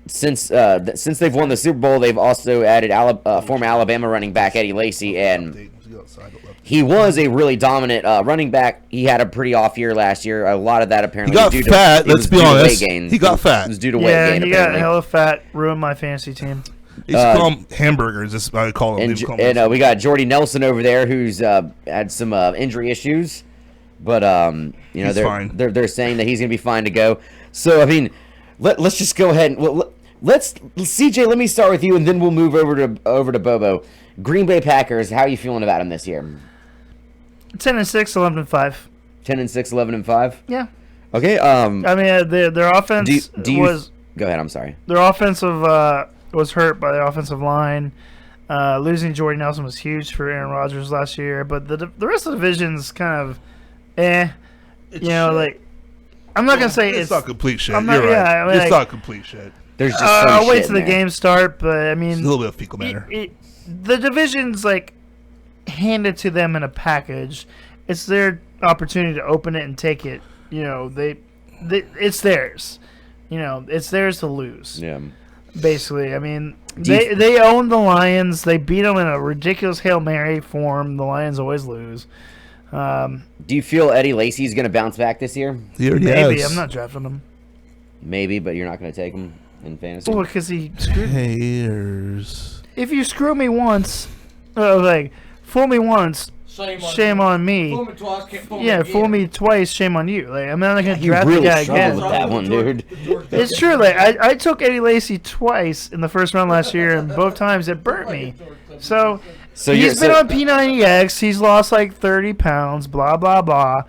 Since they've won the Super Bowl, they've also added former Alabama running back Eddie Lacy, and he was a really dominant running back. He had a pretty off year last year. A lot of that apparently He got was due fat, to, it let's was be due to honest. weight gain. He got fat. It was due to weight Yeah, gain, he got apparently. hella fat, ruined my fantasy team. They used to call him hamburgers. That's what I call them. And we got Jordy Nelson over there, who's had some injury issues, but He's they're fine. they're saying that he's gonna be fine to go. So I mean, let's just go ahead and let's CJ. Let me start with you, and then we'll move over to Bobo. Green Bay Packers. How are you feeling about them this year? 10-6, 11-5. 10-6, 11-5. Yeah. Okay. I mean, their offense do you was go ahead? I'm sorry. their offensive was hurt by the offensive line. Losing Jordy Nelson was huge for Aaron Rodgers last year, but the rest of the division's kind of, I'm not gonna say it's not complete shit. I'm not- You're right. yeah, I mean, it's like- not complete shit. There's just I'll some wait shit till the in there. games start, but I mean, It's a little bit of fecal matter. the division's like hand it to them in a package. It's their opportunity to open it and take it. You know, it's theirs. You know, it's theirs to lose. Yeah. Basically, I mean, they own the Lions. They beat them in a ridiculous Hail Mary form. The Lions always lose. Do you feel Eddie Lacy's going to bounce back this year? Maybe. I'm not drafting him. Maybe, but you're not going to take him in fantasy? Well, because he screwed me. Haters. If you screw me once, fool me once, shame on me. Fool me twice, can't fool me Yeah, again. fool me twice, shame on you. Like, I'm not gonna You draft really the guy struggled again. with that one, dude. It's true. Like, I took Eddie Lacy twice in the first round last year, and both times it burnt me. So he's been on P90X. He's lost like 30 pounds. Blah blah blah.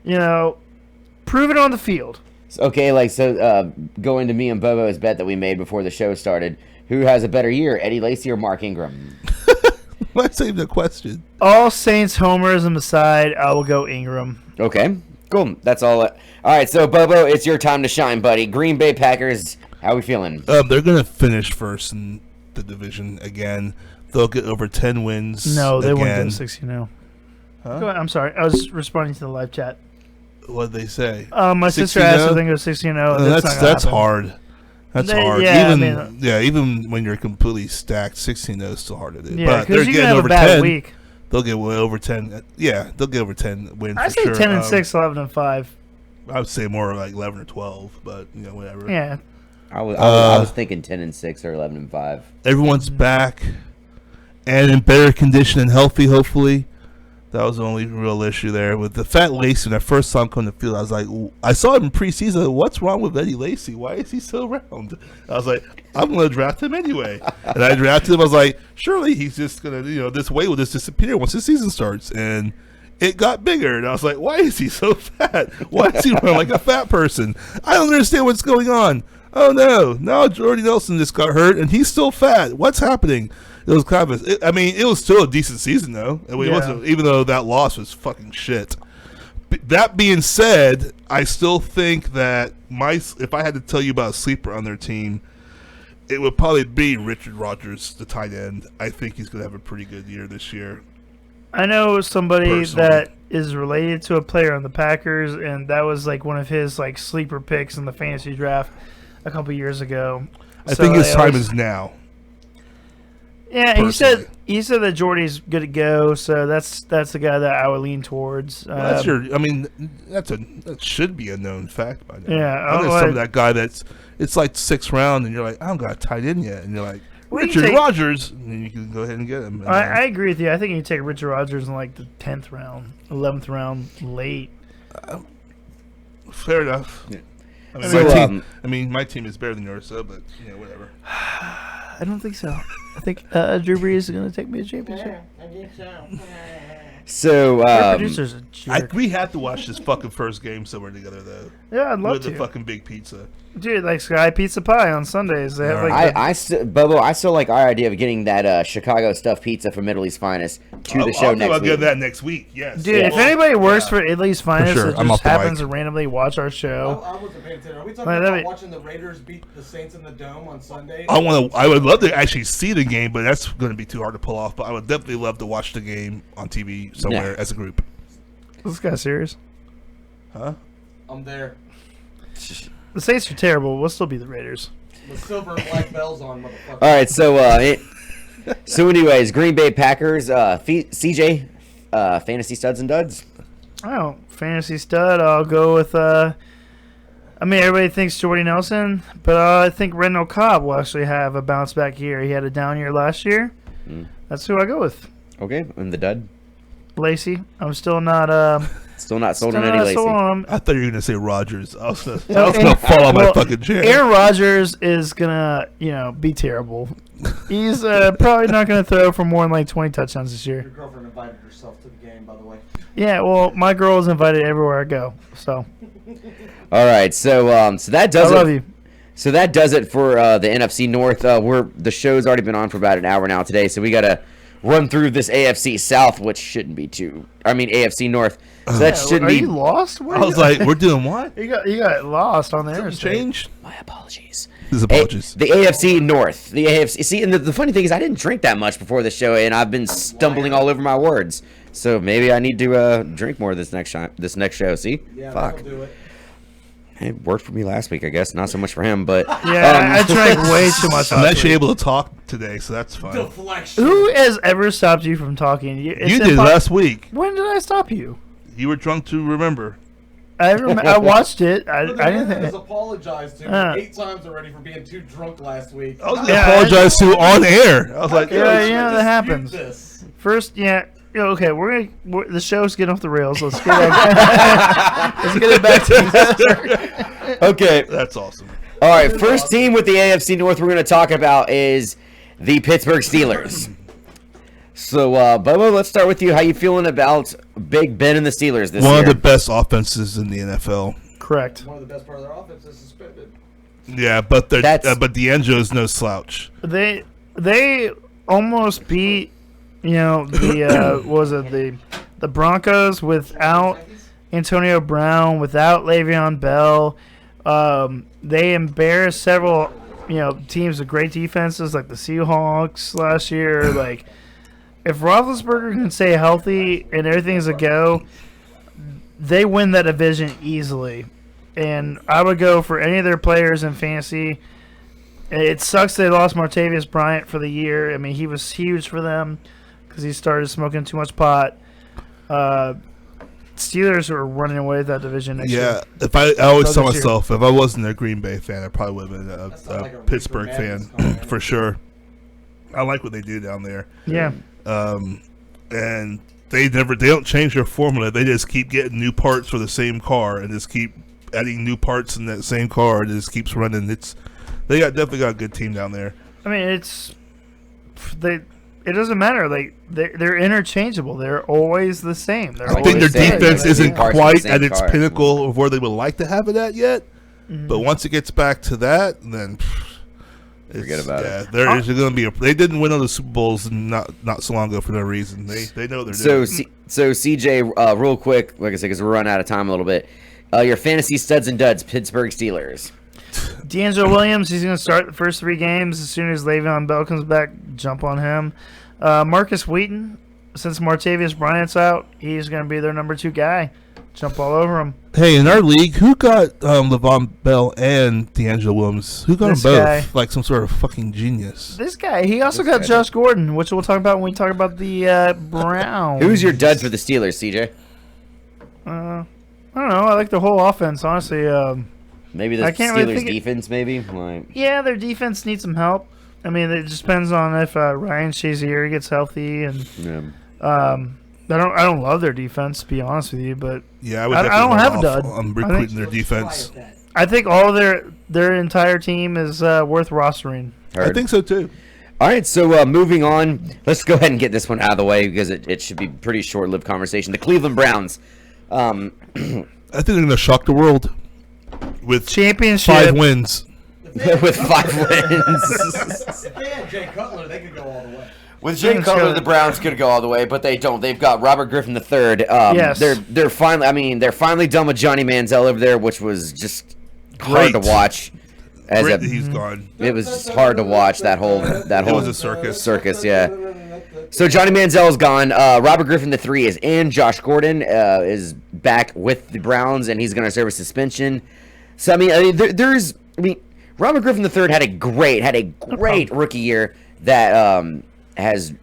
You know, prove it on the field. Okay, going to me and Bobo's bet that we made before the show started, who has a better year, Eddie Lacy or Mark Ingram? Let's save the question. All Saints homerism aside, I will go Ingram. Okay, cool. That's all. All right, so Bobo, it's your time to shine, buddy. Green Bay Packers, how we feeling? They're going to finish first in the division again. They'll get over 10 wins. No, they won't again. go 6-0. Huh? Go ahead. I'm sorry. I was responding to the live chat. What did they say? My sister asked if they go 6-0. That's hard. That's hard. Yeah, even when you're completely stacked, 16-0 is still hard to do. Yeah, but they're because you can getting have over a bad 10. week. They'll get way over 10. Yeah, they'll get over 10 wins. I for say sure. 10-6, 11-5. I would say more like 11 or 12, but whatever. Yeah. I was thinking 10-6 or 11-5. Everyone's back and in better condition and healthy, hopefully. That was the only real issue there. With the Fat Lacy, when I first saw him come to the field, I was like, I saw him in preseason. What's wrong with Eddie Lacy? Why is he so round? I was like, I'm going to draft him anyway. And I drafted him. I was like, surely he's just going to, this weight will just disappear once the season starts. And it got bigger. And I was like, why is he so fat? Why is he running like a fat person? I don't understand what's going on. Oh, no. Now Jordy Nelson just got hurt, and he's still fat. What's happening? It was kind of it was still a decent season, though. It wasn't, even though that loss was fucking shit. That being said, I still think that if I had to tell you about a sleeper on their team, it would probably be Richard Rodgers, the tight end. I think he's going to have a pretty good year this year. I know somebody Personally. that is related to a player on the Packers, and that was like one of his like sleeper picks in the fantasy draft a couple years ago. I think his time is now. Yeah, personally. he said that Jordy's good to go, so that's the guy that I would lean towards. That should be a known fact by now. Yeah, I know some of that guy it's like 6th round, and you're like, I don't got a tight end yet, and you're like, Richard Rodgers, and then you can go ahead and get him. I agree with you. I think you take Richard Rodgers in like the 10th round, 11th round, late. Fair enough. Yeah. My team is better than yours, so but whatever. I don't think so. I think Drew Brees is going to take me to championship. I think so. So, Our producer's a jerk. We have to watch this fucking first game somewhere together, though. Yeah, I'd love With to. the fucking big pizza. Dude, like Sky Pizza Pie on Sundays. They have like Bobo, I still like our idea of getting that Chicago stuffed pizza from Italy's Finest to the show next I'll week. get that next week. Yes. Dude, if anybody works for Italy's Finest sure. that I'm just off the happens mic. to randomly watch our show, I wasn't paying attention. Are we talking Like, about that'd be- watching the Raiders beat the Saints in the Dome on Sunday? I would love to actually see the game, but that's going to be too hard to pull off. But I would definitely love to watch the game on TV somewhere as a group. this guy's serious. Huh? I'm there. The Saints are terrible. We'll still be the Raiders. With silver and black bells on, motherfucker. All right, so anyways, Green Bay Packers, CJ, fantasy studs and duds. Oh, fantasy stud. I'll go with. Everybody thinks Jordy Nelson, but I think Randall Cobb will actually have a bounce back year. He had a down year last year. That's who I go with. Okay, and the dud. Lacey. I'm still not. Still not sold still on Eddie not Lacy. sold on him. I thought you were going to say Rodgers. I was going to fall on my fucking chair. Aaron Rodgers is gonna, be terrible. He's probably not gonna throw for more than like 20 touchdowns this year. Your girlfriend invited herself to the game, by the way. Yeah, well, my girl is invited everywhere I go. So All right, so that does I love you. So that does it for the NFC North. The show's already been on for about an hour now today, so we gotta run through this AFC South, which shouldn't be AFC North. So that shouldn't Are be. you lost? Where I was like, we're doing what? you got lost on the Something interstate. changed? My apologies. His apologies. The AFC North. The AFC. See, and the funny thing is, I didn't drink that much before the show, and I've been stumbling all over my words. So maybe I need to drink more this next show. See? Yeah, Fuck. that'll do it. It worked for me last week, I guess. Not so much for him, but Yeah, I drank way too much. I'm last actually week. able to talk today, so that's fine. Deflection. Who has ever stopped you from talking? It's You did last week. When did I stop you? You were drunk to remember. I watched it. I Look, didn't has think. apologized to Uh. 8 times already for being too drunk last week. I was going to Yeah, apologize to on air. I was like, Yeah, Let's that dispute happens. This. First, yeah. Okay, the show's getting off the rails. Let's get it back to okay. that's awesome. All right, first team with the AFC North we're going to talk about is the Pittsburgh Steelers. So, Bobo, let's start with you. How you feeling about Big Ben and the Steelers this One year? of the best offenses in the NFL. Correct. One of the best part of their offense is suspended. Yeah, but That's- but D'Angelo's no slouch. They almost beat the the Broncos without Antonio Brown, without Le'Veon Bell. They embarrassed several teams with great defenses like the Seahawks last year. Like if Roethlisberger can stay healthy and everything's a go, they win that division easily. And I would go for any of their players in fantasy. It sucks they lost Martavius Bryant for the year. I mean, he was huge for them because he started smoking too much pot. Steelers are running away with that division next year. Yeah, I always tell this year. myself, if I wasn't a Green Bay fan, I probably would have been That sounds a like a Pittsburgh Reefer fan Madness comment. for sure. I like what they do down there. Yeah. And they don't change their formula. They just keep getting new parts for the same car and just keep adding new parts in that same car. And it just keeps running. They definitely got a good team down there. I mean, it doesn't matter. Like they're interchangeable. They're always the same. They're I think their always the same. defense They're isn't parts of the quite same at its car. pinnacle of where they would like to have it at yet. But once it gets back to that, then Forget about it. There is going to be they didn't win all the Super Bowls not so long ago for no reason. They know they're doing. So CJ, real quick, like I said, because we're running out of time a little bit. Your fantasy studs and duds, Pittsburgh Steelers. D'Angelo Williams, he's going to start the first 3 games. As soon as Le'Veon Bell comes back, jump on him. Marcus Wheaton, since Martavius Bryant's out, he's going to be their number 2 guy. Jump all over him. Hey, in our league, who got Le'Veon Bell and D'Angelo Williams? Who got This them both? guy. Like some sort of fucking genius. This guy, he also got Josh Gordon, which we'll talk about when we talk about the Browns. Who's your dud for the Steelers, CJ? I don't know. I like the whole offense, honestly. Maybe the I can't really Steelers think defense, maybe? Like, Yeah, their defense needs some help. I mean, it just depends on if Ryan Shazier gets healthy, and yeah. I don't love their defense, to be honest with you, but Yeah, I would. I definitely don't have hold a off dud. on I recruiting think- their defense. I think all of their entire team is worth rostering. I think so too. All right, so moving on, let's go ahead and get this one out of the way because it should be a pretty short-lived conversation. The Cleveland Browns. I think they're going to shock the world with Championship. 5 wins. with 5 wins. If they had Jay Cutler, they could go all the way. With Jay Cutler, the Browns could go all the way, but they don't. They've got Robert Griffin III. Yes. They're finally done with Johnny Manziel over there, which was just hard to Great. watch. Great that he's gone. It was just hard to watch that whole It was a circus. circus, yeah. So Johnny Manziel's gone. Robert Griffin III is in. Josh Gordon is back with the Browns, and he's going to serve a suspension. So I mean, Robert Griffin III had a great rookie year that has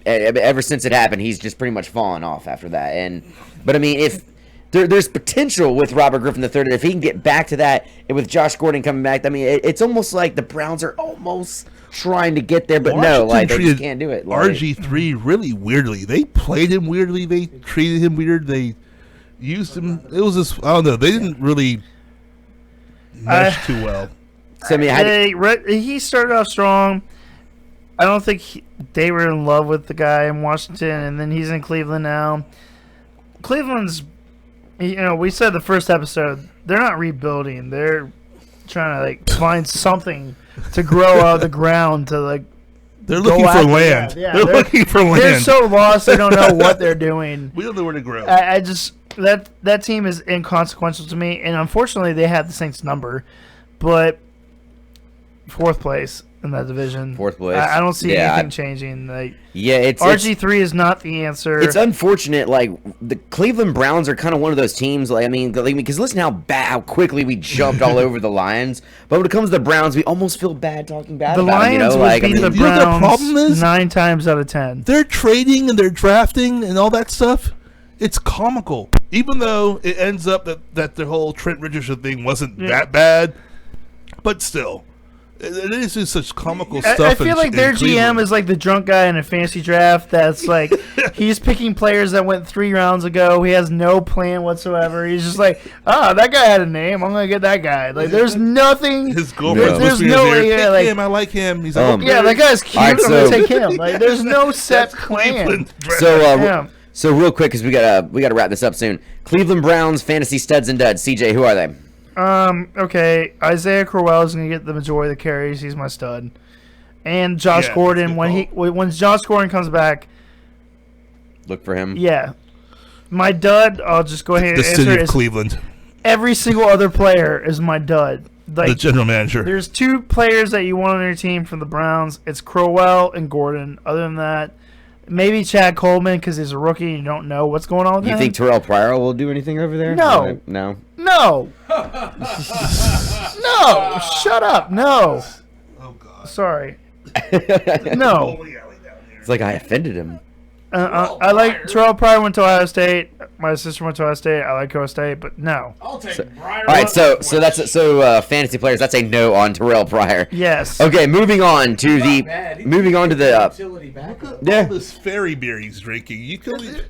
ever since it happened, he's just pretty much fallen off after that. But I mean, if there's potential with Robert Griffin III, if he can get back to that, and with Josh Gordon coming back, I mean, it's almost like the Browns are almost trying to get there, but no, Washington like they just treated can't do it. Like, RG3 really weirdly. They played him weirdly. They treated him weird. They used him. It was just, I don't know. They didn't really mesh too well. so I mean, He started off strong. I don't think they were in love with the guy in Washington, and then he's in Cleveland now. Cleveland's, we said the first episode, they're not rebuilding. They're trying to find something to grow out of the ground to They're go looking for after land. that. Yeah, they're looking for land. They're so lost they don't know what they're doing. We don't know where to grow. I just that team is inconsequential to me, and unfortunately they have the Saints number, but fourth place in that division. Fourth place. I don't see Yeah, anything changing. Like, Yeah, it's RG3 is not the answer. It's unfortunate. Like the Cleveland Browns are kind of one of those teams. Like because listen how quickly we jumped all over the Lions. But when it comes to the Browns, we almost feel bad talking bad the about Lions them. You know, would like beat the you know what the problem Browns is? 9 times out of 10. They're trading and they're drafting and all that stuff. It's comical. Even though it ends up that the whole Trent Richardson thing wasn't that bad, but still. It is just such comical stuff. I feel like their in GM Cleveland. is like the drunk guy in a fantasy draft that's like, he's picking players that went 3 rounds ago. He has no plan whatsoever. He's just like, that guy had a name. I'm going to get that guy. Like, there's nothing. His girlfriend's There's whispering in no his ear, way. "Take Like, him, I like him. He's like, yeah, that guy's cute. All right, I'm going so- to take him. Like, there's no set plan. Cleveland draft. Yeah. So real quick, because we gotta wrap this up soon. Cleveland Browns fantasy studs and duds. CJ, who are they? Okay, Isaiah Crowell is going to get the majority of the carries. He's my stud. And Josh Yeah, Gordon, that's a good when Josh Gordon comes back, Look for him. yeah. My dud, I'll just go ahead and the city answer of is Cleveland, every single other player is my dud. the Like, general manager. there's 2 players that you want on your team from the Browns. It's Crowell and Gordon. Other than that, maybe Chad Coleman because he's a rookie and you don't know what's going on with You him. think Terrell Pryor will do anything over there? No. No. No. No. Shut up. No. Oh God. Sorry. No. It's like I offended him. I like Terrell Pryor went to Ohio State. My sister went to Ohio State. I like Ohio State, but no. I'll take Briar. All right, so that's fantasy players. That's a no on Terrell Pryor. Yes. Okay, moving on to the utility backup. yeah. All this fairy beer he's drinking. You can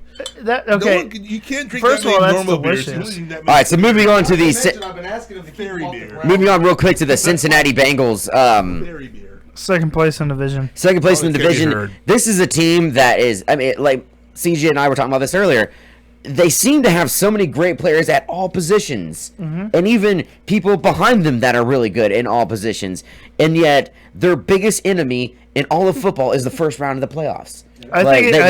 That no okay. one you can't drink First that of all, many that's normal beers. delicious. You don't need that All many right, so moving on to the I've been asking him to keep Fairy him off the beer. ground. moving on real quick to the Cincinnati Bengals. fairy beer. Second place in division. Second place in the Probably can't be division. heard. This is a team that is, I mean, like CJ and I were talking about this earlier. They seem to have so many great players at all positions, and even people behind them that are really good in all positions. And yet, their biggest enemy in all of football is the first round of the playoffs. I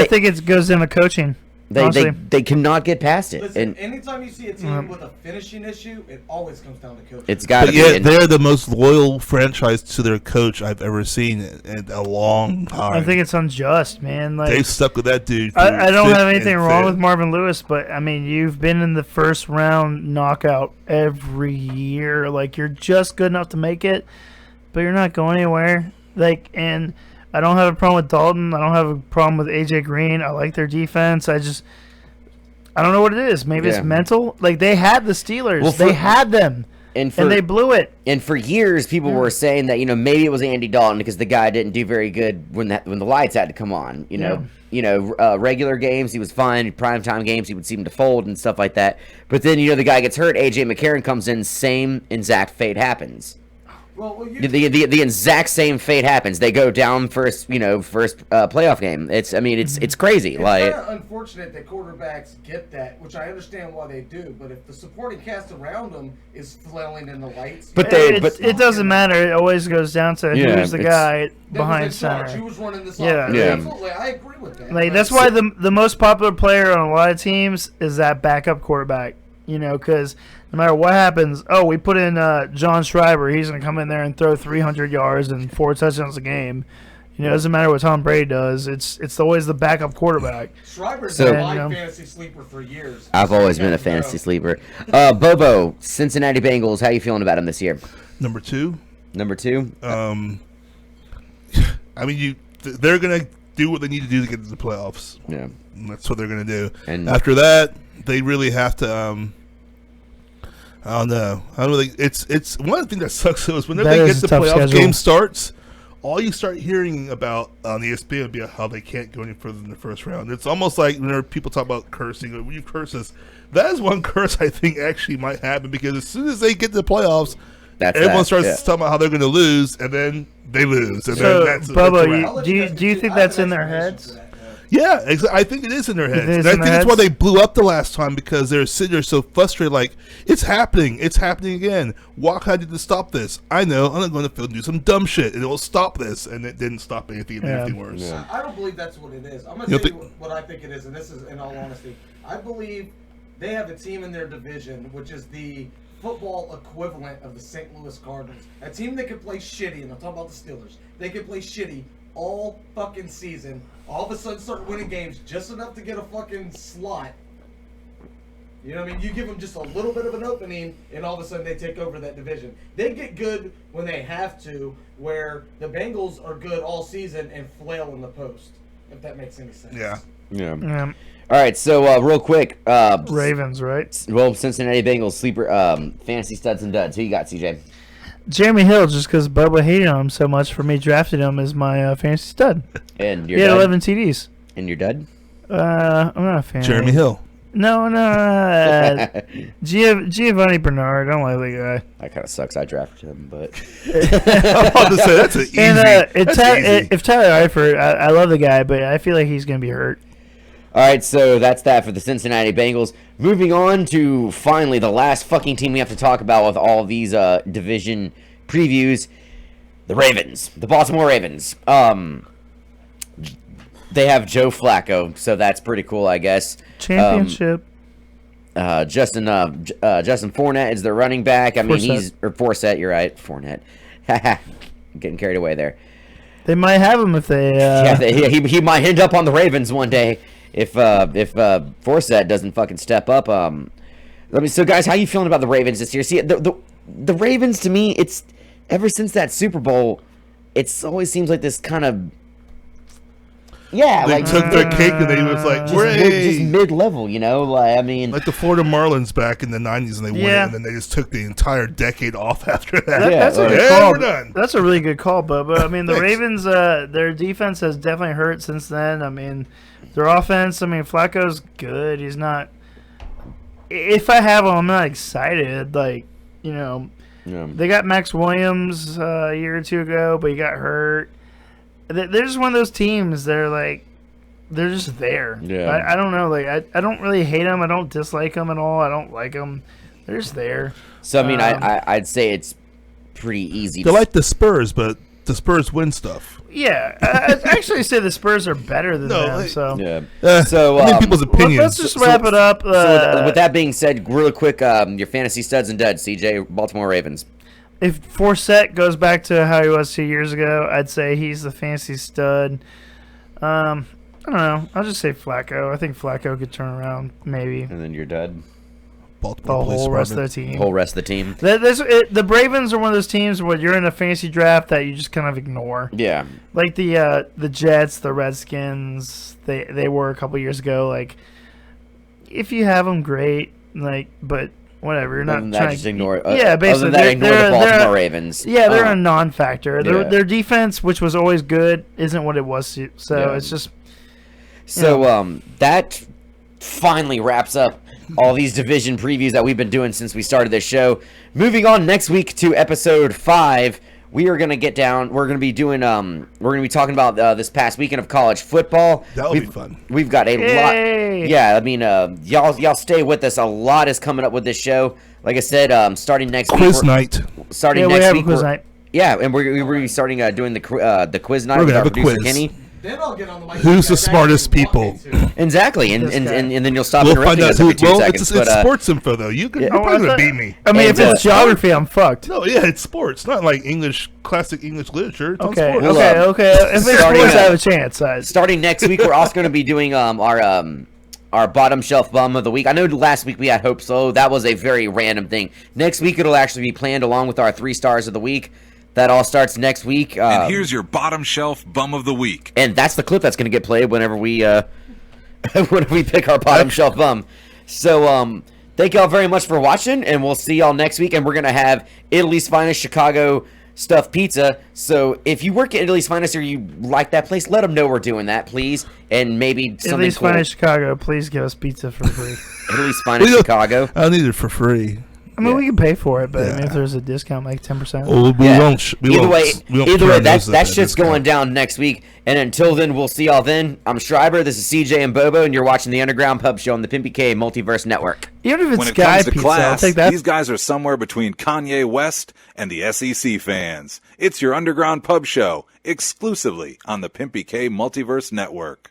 think it goes into coaching. honestly. They cannot get past it. Listen, And anytime you see a team with a finishing issue, it always comes down to coaching. it's got to But be. yet, And they're the most loyal franchise to their coach I've ever seen in a long time. I think it's unjust, man. Like, They've stuck with that dude. I don't through have thick anything and wrong thin. with Marvin Lewis, but I mean, you've been in the first round knockout every year. Like, you're just good enough to make it, but you're not going anywhere. Like, and I don't have a problem with Dalton. I don't have a problem with AJ Green. I like their defense. I don't know what it is. Maybe Yeah. it's mental. Like, they had the Steelers. Well, they had them, and and they blew it. And for years, people were saying that maybe it was Andy Dalton because the guy didn't do very good when the lights had to come on. Regular games he was fine. Primetime games he would seem to fold and stuff like that. But then the guy gets hurt. AJ McCarron comes in. Same exact fate happens. Well, The exact same fate happens. They go down first playoff game. It's crazy. It's Like, kind of unfortunate that quarterbacks get that, which I understand why they do. But if the supporting cast around them is flailing in the lights, But It doesn't matter. It always goes down to Yeah, who's the it's- guy that was behind in charge. center. Who was running this Yeah. offense? Yeah. Absolutely, I agree with that. Like, But that's why the most popular player on a lot of teams is that backup quarterback. Because no matter what happens, we put in John Schreiber. He's going to come in there and throw 300 yards and 4 touchdowns a game. It doesn't matter what Tom Brady does. It's always the backup quarterback. Schreiber's So- been my Yeah. fantasy sleeper for years. I've always been a fantasy sleeper. Bobo, Cincinnati Bengals. How you feeling about them this year? Number 2. Number 2. They're gonna do what they need to do to get to the playoffs. Yeah. And that's what they're gonna do. And- after that, they really have to. I don't know. It's one of the things that sucks though is whenever That they is get a the tough playoff schedule. game starts, all you start hearing about on ESPN would be how they can't go any further than the first round. It's almost like whenever people talk about cursing, when you curse us, that is one curse I think actually might happen because as soon as they get to the playoffs, everyone starts talking about how they're going to lose, and then they lose, and So, then that's Bubba, a wrap. I'll let do you guys do you continue. think I have that's an in their explanation heads? for that, though. Yeah, I think it is in their heads. is And I in think their that's why heads? they blew up the last time because they're sitting there so frustrated, like, it's happening again. What can I do to stop this? I know, I'm going to field and do some dumb shit, and it will stop this, and it didn't stop anything, and anything worse. Yeah. I don't believe that's what it is. I'm going You to tell don't you what I think it is, and this is in all honesty. I believe they have a team in their division, which is the football equivalent of the St. Louis Cardinals. A team that could play shitty, and I'm talking about the Steelers. They could play shitty all fucking season. All of a sudden start winning games just enough to get a fucking slot. You know what I mean? You give them just a little bit of an opening, and all of a sudden they take over that division. They get good when they have to, where the Bengals are good all season and flail in the post, if that makes any sense. Yeah. Yeah. All right, so real quick. Ravens, right? Well, Cincinnati Bengals, sleeper, fantasy studs and duds. Who you got, CJ? Jeremy Hill, just because Bubba hated him so much for me drafting him as my fantasy stud. And your He had dud? 11 TDs. And your dud? I'm not a fan. Jeremy Hill. No. Giovanni Bernard. I don't like that guy. That kind of sucks. I drafted him, but I'm about to say that's an easy. And that's easy. if Tyler Eifert, I love the guy, but I feel like he's going to be hurt. all right. So that's that for the Cincinnati Bengals. Moving on to finally the last fucking team we have to talk about with all of these division previews, the Ravens, the Baltimore Ravens. They have Joe Flacco, so that's pretty cool, I guess. Championship. Justin Fournette is their running back. I mean, Forsett. Forsett. You're right, Fournette. Getting carried away there. They might have him if they. He might end up on the Ravens one day if Forsett doesn't fucking step up. So guys, how you feeling about the Ravens this year? See, the Ravens to me, it's ever since that Super Bowl, it's always seems like this kind of. Yeah, They took their cake and they was like, just mid-level, you know. Like, I mean, like the Florida Marlins back in the 90s, and they won it, Yeah. and then they just took the entire decade off after that. That's a good Yeah, call. we're done. That's a really good call, Bubba. I mean, the Thanks. Ravens, their defense has definitely hurt since then. I mean, their offense. I mean, Flacco's good. He's not. If I have him, I'm not excited. Like, you know, they got Max Williams a year or two ago, but he got hurt. They're just one of those teams. They're like, they're just there. Yeah. I don't know. Like, I don't really hate them. I don't dislike them at all. I don't like them. They're just there. so I mean, I'd say it's pretty easy. They're like the Spurs, but the Spurs win stuff. Yeah, I'd actually say the Spurs are better than No, them. like- So Yeah. So I mean, people's opinions. let's just wrap it up. So with that being said, really quick, your fantasy studs and duds, CJ, Baltimore Ravens. If Forsett goes back to how he was 2 years ago, I'd say he's the fantasy stud. I don't know. I'll just say Flacco. I think Flacco could turn around, maybe. And then your dud. The Baltimore Police whole rest of Department. the team. The whole rest of the team. The Ravens are one of those teams where you're in a fantasy draft that you just kind of ignore. Yeah. Like the Jets, the Redskins, they were a couple years ago. Like, if you have them, great. Like, but whatever. You're Other not than trying that, just to ignore. Yeah, basically, Other than that, ignore the Baltimore Ravens. Yeah, they're a non-factor. yeah. Their defense, which was always good, isn't what it was. So Yeah. it's just. So that finally wraps up all these division previews that we've been doing since we started this show. Moving on next week to episode 5, we are gonna get down. We're gonna be doing. We're gonna be talking about this past weekend of college football. That'll be fun. We've got a Yay. lot. Yeah, I mean, y'all stay with us. A lot is coming up with this show. Like I said, starting next Quiz week. night. Starting Yeah, we next have a week. quiz we're- night. Yeah, and we're gonna be starting doing the quiz night We're with gonna our have a producer quiz. Kenny. Then I'll get on the mic. Who's the Guys, smartest actually want people? me to. Exactly, and This and, guy. and then you'll stop We'll find interrupting out us who. every 2 Well, seconds. it's but, sports info though. You're Oh, probably gonna beat me. I mean, if And, it's geography, I'm fucked. No, yeah, it's sports, not like classic English literature. It's on Okay, sports. Well, okay. If it's starting, sports, I have a chance. starting next week, we're also going to be doing our bottom shelf bum of the week. I know last week we had Hope Slow. That was a very random thing. Next week it'll actually be planned along with our 3 stars of the week. That all starts next week. And here's your bottom shelf bum of the week. And that's the clip that's going to get played whenever we whenever we pick our bottom shelf bum. So thank y'all very much for watching, and we'll see y'all next week. And we're going to have Italy's Finest Chicago stuffed pizza. So if you work at Italy's Finest or you like that place, let them know we're doing that, please. And maybe At something least cool. find Chicago. Please give us pizza for free. Italy's Finest Chicago. I need it for free. I mean, we can pay for it, but I mean, Yeah. if there's a discount, like 10%. Well, we Yeah. won't. Either way, turn that those at shit's discount. going down next week. And until then, we'll see y'all then. I'm Schreiber. This is CJ and Bobo, and you're watching the Underground Pub Show on the Pimpy K Multiverse Network. Even if it's When it Sky comes to Pizza, I'll class, take that. these guys are somewhere between Kanye West and the SEC fans. It's your Underground Pub Show, exclusively on the Pimpy K Multiverse Network.